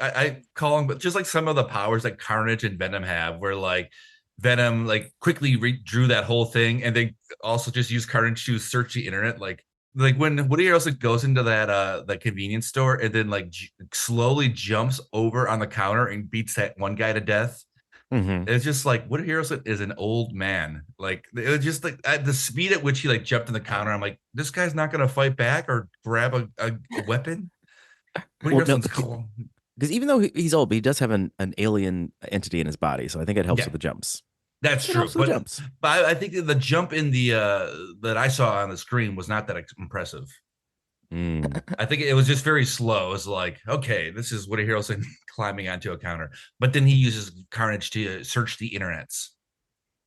I call him, but just like some of the powers that Carnage and Venom have, where like Venom like quickly drew that whole thing, and they also just use Carnage to search the internet, like when Woody Harrelson goes into that the convenience store and then like slowly jumps over on the counter and beats that one guy to death. Mhm. It's just like Woody Harrelson is an old man. Like it was just like at the speed at which he like jumped in the counter. I'm like, this guy's not gonna fight back or grab a weapon. Woody Well, no, Harrelson's cool. because even though he's old, but he does have an alien entity in his body, so I think it helps Yeah, with the jumps. that's It true. helps with the But jumps. I think that the jump in the that I saw on the screen was not that impressive. Mm. I think it was just very slow. It's like, okay, this is Woody Harrelson climbing onto a counter, but then he uses Carnage to search the internets.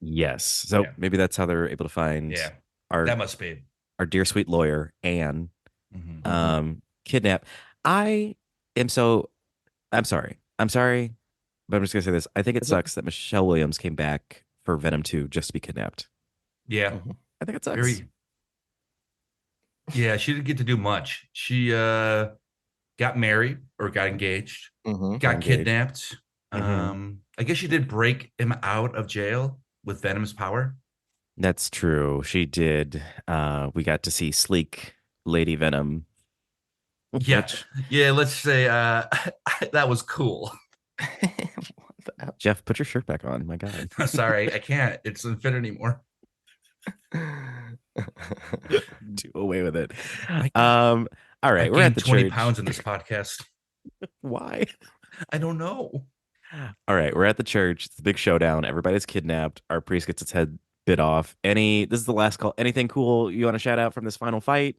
Yes, so Yeah. maybe that's how they're able to find Yeah, our that must be. our dear sweet lawyer Anne, Mhm. kidnap. I am so. I'm sorry, but I'm just gonna say this. I think it sucks that Michelle Williams came back for Venom 2 just to be kidnapped. Yeah, I think it sucks. very. Yeah, she didn't get to do much. She got married or got engaged, Mhm. got Engaged. kidnapped. I guess she did break him out of jail with Venom's power. That's true. She did. We got to see sleek Lady Venom. Yeah, Which, yeah. Let's say that was cool. What the hell? Jeff, put your shirt back on. My God. Sorry, I can't. It doesn't fit anymore. Do away with it. I- All right, I've we're at gained the 20 church. pounds in this podcast. Why? I don't know. All right, we're at the church. It's the big showdown. Everybody's kidnapped. Our priest gets its head bit off. This is the last call. Anything cool you want to shout out from this final fight?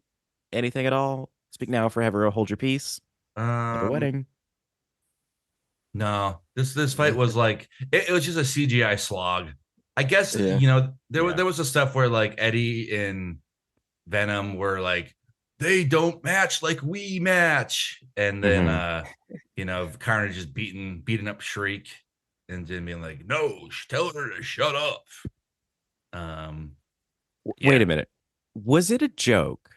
Anything at all? Speak now, forever hold your peace. Have a wedding. No, this fight was like it was just a CGI slog. I guess Yeah. there was a stuff where like Eddie and Venom were like they don't match like we match, and then Carnage is beating up Shriek, and then being like, no, tell her to shut up. Wait a minute. Was it a joke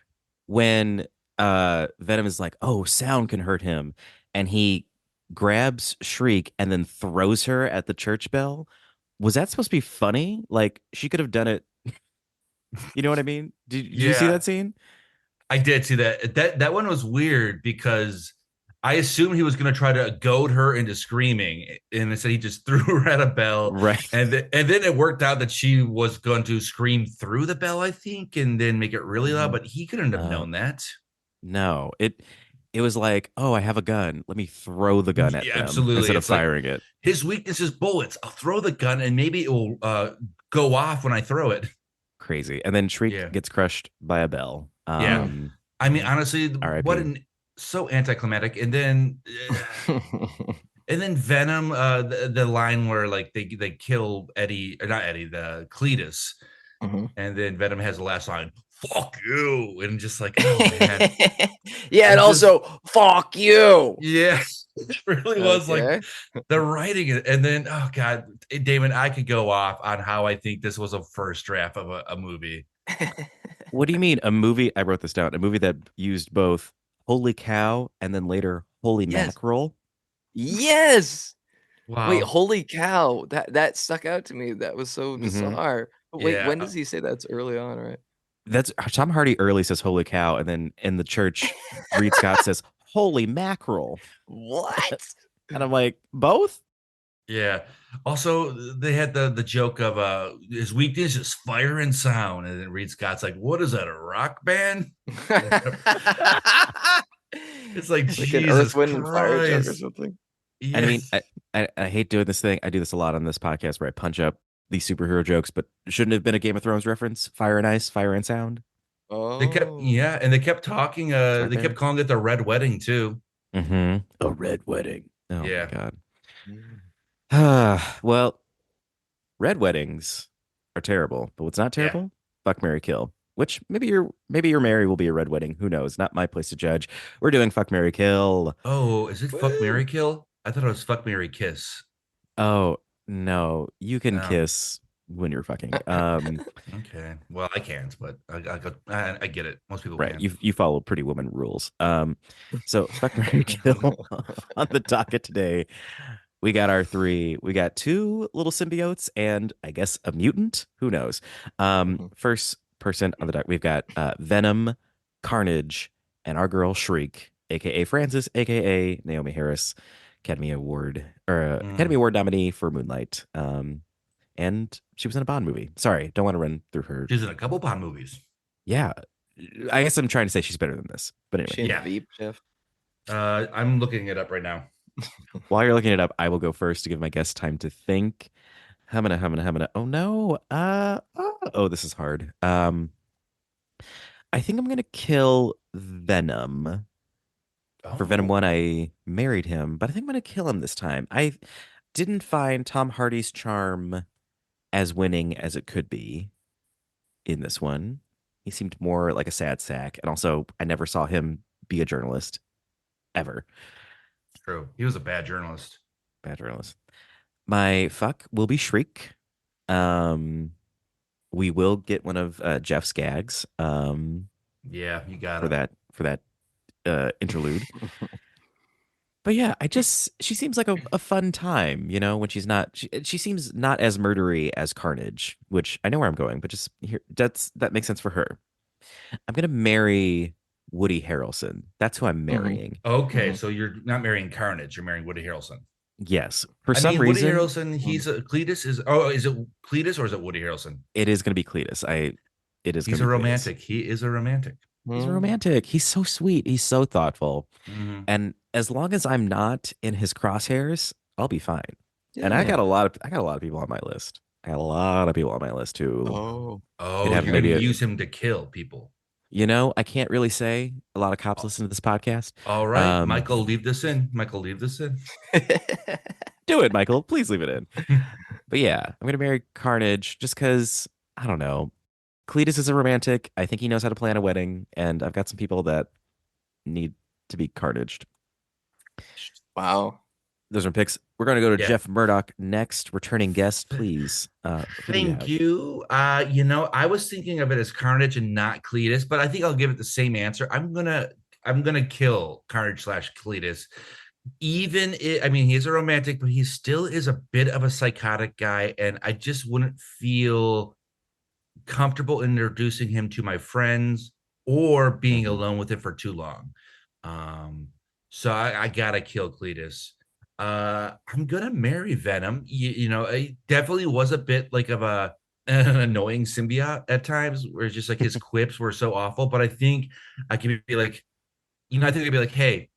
when Venom is like, "Oh, sound can hurt him," and he grabs Shriek and then throws her at the church bell? Was that supposed to be funny? Like she could have done it. You know what I mean? Did you see Yeah. that scene? I did see that. That one was weird because I assumed he was going to try to goad her into screaming, and instead he just threw her at a bell. Right. And then it worked out that she was going to scream through the bell, I think, and then make it really loud. But he couldn't have known that. No, it was like, oh, I have a gun. Let me throw the gun at Yeah, them absolutely. instead of It's like, firing it. His weakness is bullets. I'll throw the gun, and maybe it will go off when I throw it. Crazy. And then Shriek Yeah. gets crushed by a bell. Yeah. I mean, honestly, R.I.P. what an so anticlimactic. And then Venom, the line where like they kill Eddie, or not Eddie, the Cletus, Mhm. and then Venom has the last line, "Fuck you," and just like, oh man, Yeah, and also fuck you. yeah, it really was like Okay. the writing, and then oh god, Damon, I could go off on how I think this was a first draft of a movie. What do you mean? A movie? I wrote this down. A movie that used both holy cow and then later holy Yes. mackerel. Yes. Wow. Wait, holy cow. That stuck out to me. That was so bizarre. But wait, Yeah. when does he say that's early on, right? That's Tom Hardy early says holy cow, and then in the church, Reed Scott says holy mackerel. What? And I'm like, both? Yeah. Also, they had the joke of his weakness is fire and sound, and then Reed Scott's like, "What is that? A rock band?" It's like Like Jesus an Earth, Wind, and Fire joke or Christ. something. And I mean, Yes. I hate doing this thing. I do this a lot on this podcast where I punch up these superhero jokes, but shouldn't it have been a Game of Thrones reference. Fire and ice, fire and sound. Oh. They kept and they kept talking. They there. kept calling it the Red Wedding too. A red wedding. Oh Yeah. my god. Mm. Well, red weddings are terrible, but what's not Yeah. terrible? Fuck, marry, kill. Which maybe your Mary will be a red wedding. Who knows? Not my place to judge. We're doing fuck, marry, kill. Oh, is it Fuck Woo. Mary Kill? I thought it was Fuck Mary Kiss. Oh no, you can No. kiss when you're fucking. Okay. Well, I can't, but I get it. Most people Right. can. You follow Pretty Woman rules. So fuck, marry, kill on the docket today. We got our three. We got two little symbiotes and I guess a mutant. Who knows? First person on the docket, we've got Venom, Carnage, and our girl Shriek, aka Frances, aka Naomi Harris. Academy Award nominee for Moonlight. And she was in a Bond movie. Sorry, don't want to run through her. She's in a couple Bond movies. Yeah, I guess I'm trying to say she's better than this. But anyway, She in Yeah. Veep, Jeff. I'm looking it up right now. while you're looking it up, I will go first to give my guests time to think. Humana. Oh no. This is hard. I think I'm gonna kill Venom. For Venom Oh. 1, I married him, but I think I'm gonna kill him this time. I didn't find Tom Hardy's charm as winning as it could be in this one. He seemed more like a sad sack, and also I never saw him be a journalist ever. True. He was a bad journalist. Bad journalist. My fuck will be Shriek. We will get one of Jeff's gags. Yeah, you got For that interlude. But yeah, she seems like a fun time, when she's not she seems not as murdery as Carnage, which I know where I'm going, but just here that makes sense for her. I'm gonna marry Woody Harrelson. That's who I'm marrying. Okay, so you're not marrying Carnage, you're marrying Woody Harrelson. Yes. For I some mean, reason. Woody Harrelson, is it Cletus or is it Woody Harrelson? It is gonna be Cletus. He's a romantic. He is a romantic. He's romantic. He's so sweet. He's so thoughtful. Mhm. And as long as I'm not in his crosshairs, I'll be fine. Yeah. And I got a lot of people on my list. I got a lot of people on my list who Oh, you're have going maybe to use him to kill people. I can't really say a lot of cops listen to this podcast. All right, Michael, leave this in. Do it, Michael. Please leave it in. But yeah, I'm going to marry Carnage just because, I don't know. Cletus is a romantic. I think he knows how to plan a wedding. And I've got some people that need to be carnaged. Wow. Those are picks. We're going to go to Yeah. Jeff Murdoch next. Returning guest, please. Thank you. I was thinking of it as Carnage and not Cletus, but I think I'll give it the same answer. I'm gonna kill Carnage / Cletus. He's a romantic, but he still is a bit of a psychotic guy, and I just wouldn't feel comfortable introducing him to my friends or being alone with him for too long. So I gotta kill Cletus. I'm gonna marry Venom. It definitely was a bit like of an annoying symbiote at times, where it's just like his quips were so awful. But I think I can be like, I think I'd be like, hey,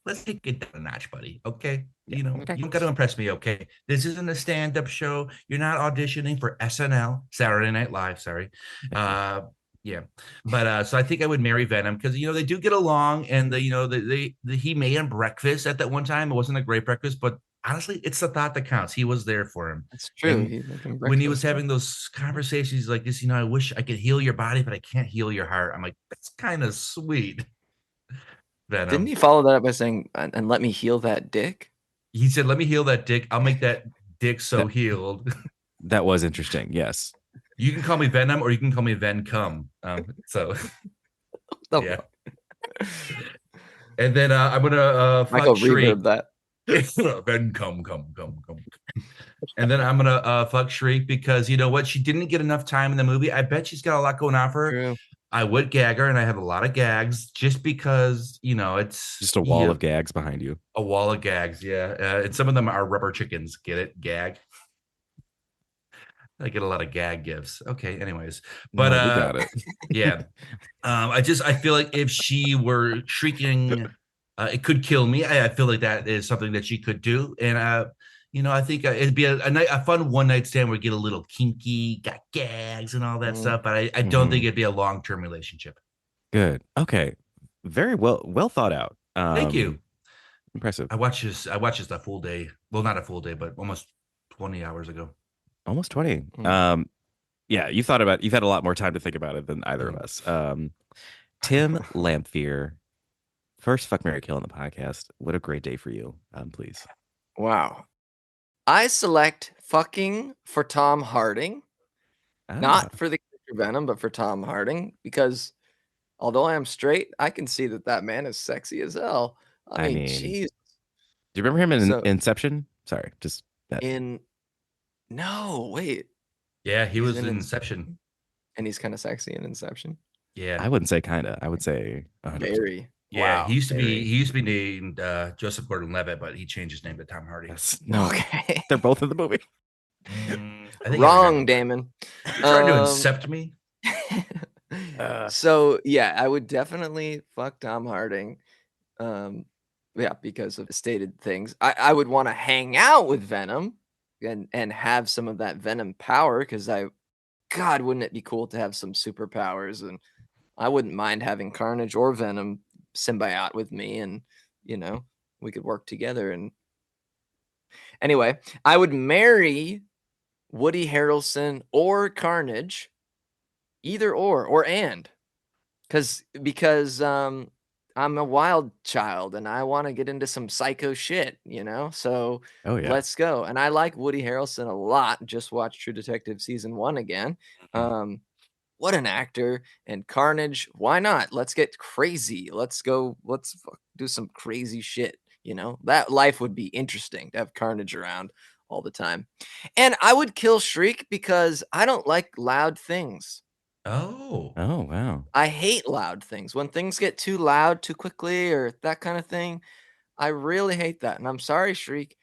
let's take it down a notch, buddy. Okay. Okay. You don't got to impress me. Okay. This isn't a stand-up show. You're not auditioning for SNL, Saturday Night Live. Sorry. Yeah. But so I think I would marry Venom because, they do get along, and he made him breakfast at that one time. It wasn't a great breakfast, but honestly, it's the thought that counts. He was there for him. That's true. When he was having those conversations like this, I wish I could heal your body, but I can't heal your heart. I'm like, that's kind of sweet. Venom. Didn't he follow that up by saying, and let me heal that dick? He said, let me heal that dick. I'll make that dick so healed. That was interesting. Yes. You can call me Venom or you can call me Ven Cum. Yeah. And then I'm going to Michael fuck Shriek. reverb that. Ven Cum. And then I'm going to fuck Shriek because you know what? She didn't get enough time in the movie. I bet she's got a lot going on for her. True. I would gag her, and I have a lot of gags just because, it's just a wall of gags behind you. A wall of gags, yeah. And some of them are rubber chickens. Get it? Gag. I get a lot of gag gifts. Okay, anyways. But we got it. Yeah. I feel like if she were shrieking, it could kill me. I feel like that is something that she could do. And I think it'd be a fun one-night stand where we get a little kinky, got gags and all that stuff. But I don't think it'd be a long-term relationship. Good. Okay. Very well thought out. Thank you. Impressive. I watched this a full day. Well, not a full day, but almost 20 hours ago. Almost 20. Yeah, you've had a lot more time to think about it than either of us. Tim Lamphier, first fuck, marry, kill on the podcast. What a great day for you. Please. Wow. I select fucking for Tom Harding, not for the character Venom, but for Tom Harding, because although I am straight, I can see that man is sexy as hell. I mean, jeez. Do you remember him in Inception? Sorry, just that. No, wait. Yeah, he was in Inception. And he's kind of sexy in Inception. Yeah. I wouldn't say kind of. I would say 100%. Very. Yeah, Wow, he used to very- be named Joseph Gordon-Levitt, but he changed his name to Tom Hardy. Yes. Okay. They're both in the movie. I think Wrong, Damon. You're trying to incept me. So yeah, I would definitely fuck Tom Harding. Yeah, because of stated things. I would want to hang out with Venom and have some of that Venom power because God, wouldn't it be cool to have some superpowers? And I wouldn't mind having Carnage or Venom symbiote with me, and we could work together. And anyway, I would marry Woody Harrelson or Carnage, either or and, because I'm a wild child and I want to get into some psycho shit, So Oh yeah. let's go. And I like Woody Harrelson a lot. Just watched True Detective season 1 again. What an actor. And Carnage, why not? Let's get crazy. Let's go. Let's do some crazy shit. That life would be interesting to have Carnage around all the time. And I would kill Shriek because I don't like loud things. Oh. Oh wow. I hate loud things. When things get too loud too quickly or that kind of thing, I really hate that. And I'm sorry, Shriek.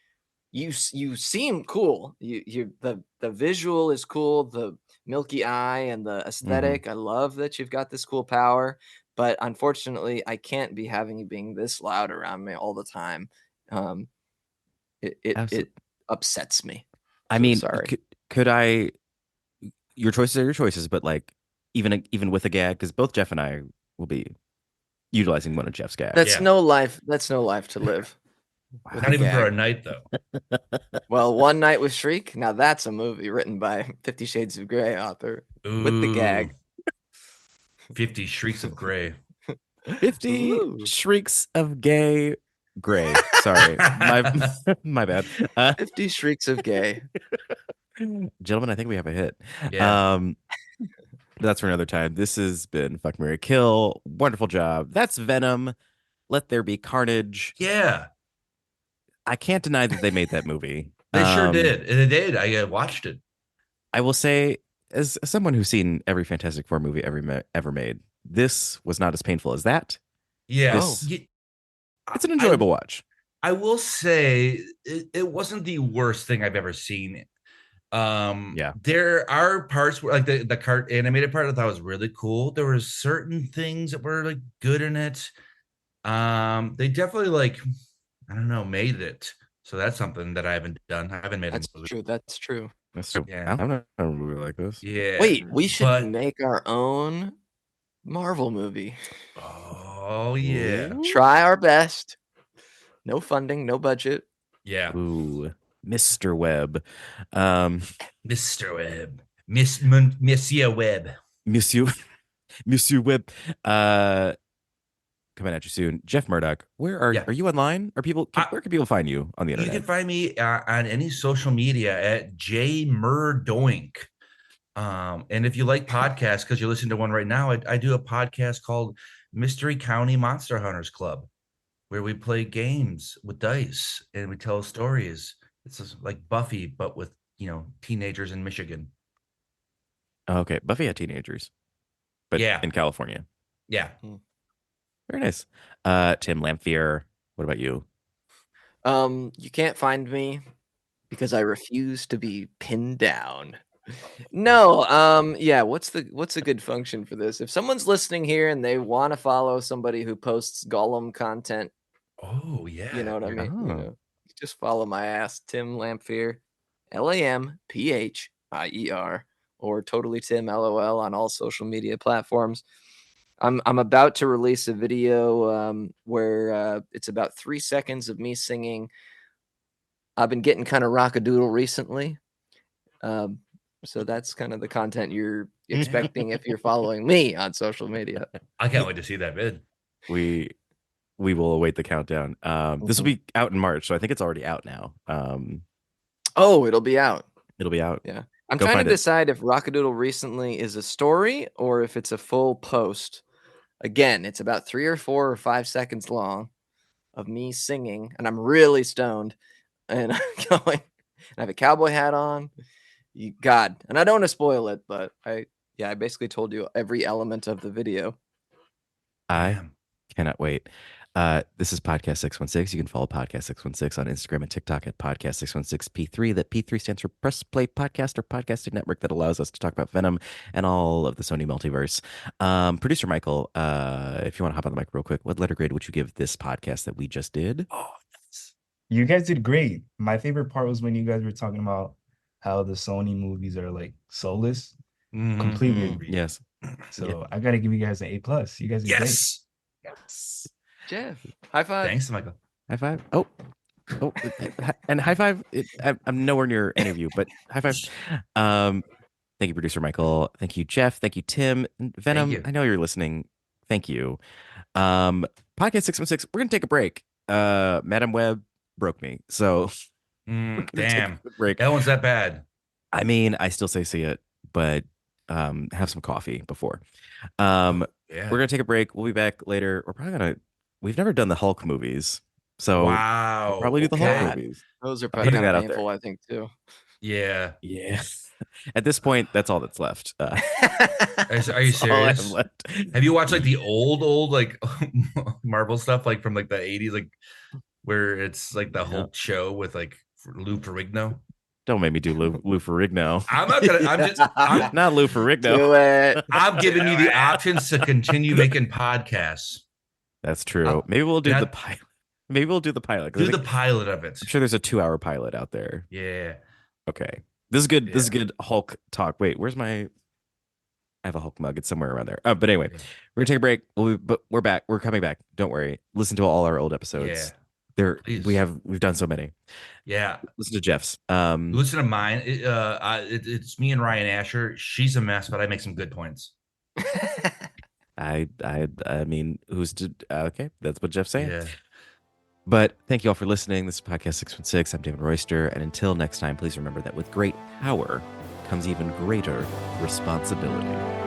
You seem cool. The visual is cool, the milky eye and the aesthetic. I love that you've got this cool power, but unfortunately, I can't be having you being this loud around me all the time. It upsets me. I So mean, sorry. could I? Your choices are your choices, but like even with a gag, because both Jeff and I will be utilizing one of Jeff's gags. That's Yeah. no life. That's no life to live. with Not a even for a gag. night, though. Well, One Night with Shriek. Now that's a movie written by 50 Shades of Grey author with the gag. 50 Shrieks of Grey. 50 Ooh. shrieks of gay gray. Sorry, my bad. 50 Shrieks of Gay. Gentlemen, I think we have a hit. Yeah. That's for another time. This has been Fuck, Marry, Kill. Wonderful job. That's Venom. Let There Be Carnage. Yeah. I can't deny that they made that movie. They sure did. And they did. I watched it. I will say, as someone who's seen every Fantastic Four movie ever made, this was not as painful as that. Yeah. It's an enjoyable watch. I will say it wasn't the worst thing I've ever seen. Yeah. There are parts where, like the cart animated part, I thought was really cool. There were certain things that were like good in it. They definitely I don't know, made it. So that's something that I haven't done. I haven't made That's a movie. true. That's true. That's true. Yeah. I'm not a movie like this. Yeah. Wait, we should but- make our own Marvel movie. Oh yeah. Ooh. Try our best. No funding, no budget. Yeah. Ooh, Mr. Webb. Mr. Webb. Monsieur Webb. Monsieur Webb. Coming at you soon. Jeff Murdoch, where are you online? Where can people find you on the internet? You can find me on any social media at jmurdoink. And if you like podcasts, because you're listening to one right now, I do a podcast called Mystery County Monster Hunters Club, where we play games with dice and we tell stories. It's just like Buffy, but with teenagers in Michigan. Okay, Buffy had teenagers, but in California. Yeah. Very nice. Tim Lamphier, what about you? You can't find me because I refuse to be pinned down. No, yeah, what's a good function for this? If someone's listening here and they want to follow somebody who posts Gollum content, oh yeah, you know what I mean? Oh. Just follow my ass, Tim Lamphier, Lamphier, or Totally Tim LOL on all social media platforms. I'm about to release a video where it's about 3 seconds of me singing. I've been getting kind of rockadoodle recently. So that's kind of the content you're expecting if you're following me on social media. I can't wait to see that vid. We will await the countdown. This will be out in March, so I think it's already out now. Oh, it'll be out. It'll be out. Yeah. I'm trying to decide if Rockadoodle recently is a story or if it's a full post. Again, it's about 3 or 4 or 5 seconds long of me singing, and I'm really stoned, and I'm going, and I have a cowboy hat on. God, and I don't want to spoil it, but I basically told you every element of the video. I Cannot wait. This is Podcast 616. You can follow Podcast 616 on Instagram and TikTok at Podcast 616P3. That P3 stands for Press Play Podcast or Podcasting Network that allows us to talk about Venom and all of the Sony multiverse. Producer Michael, if you want to hop on the mic real quick, what letter grade would you give this podcast that we just did? Oh, nice. You guys did great. My favorite part was when you guys were talking about how the Sony movies are like soulless. Completely agree. Yes. So I got to give you guys an A+. You guys did Yes. Yes. Jeff, high five. Thanks, Michael. High five. Oh, and high five. I'm nowhere near any of you, but high five. Thank you, producer Michael. Thank you, Jeff. Thank you, Tim. And Venom, you. I know you're listening. Thank you. Podcast 616. We're gonna take a break. Madam Web broke me, so Damn. break. That one's that bad. I mean, I still say see it, but have some coffee before. Yeah. We're gonna take a break. We'll be back later. We're probably gonna. We've never done the Hulk movies, so Wow. we'll probably do the Hulk movies. Those are Putting probably that kind out of there. painful, I think, too. Yeah. Yeah. At this point, that's all that's left. Are you That's all I have serious? left. Have you watched like the old like Marvel stuff, like from like the 80s, like where it's like the Hulk show with like Lou Ferrigno? Don't make me do Lou Ferrigno. I'm not gonna. I'm Not Lou Ferrigno. Do it. I'm giving you the options to continue making podcasts. That's true. Maybe we'll do that- the pilot. Maybe we'll do the pilot. 'cause I Do the think- pilot of it. I'm sure there's a 2-hour pilot out there. Yeah. Okay. This is good. This is Yeah. good Hulk talk. Wait, where's my? I have a Hulk mug. It's somewhere around there. But anyway, we're gonna take a break. But we're back. We're coming back. Don't worry. Listen to all our old episodes. Yeah. We've Please. done so many. Yeah. Listen to Jeff's. Listen to mine. It's me and Ryan Asher. She's a mess, but I make some good points. I mean, okay? That's what Jeff's saying. Yeah. But thank you all for listening. This is Podcast 616. I'm David Royster. And until next time, please remember that with great power comes even greater responsibility.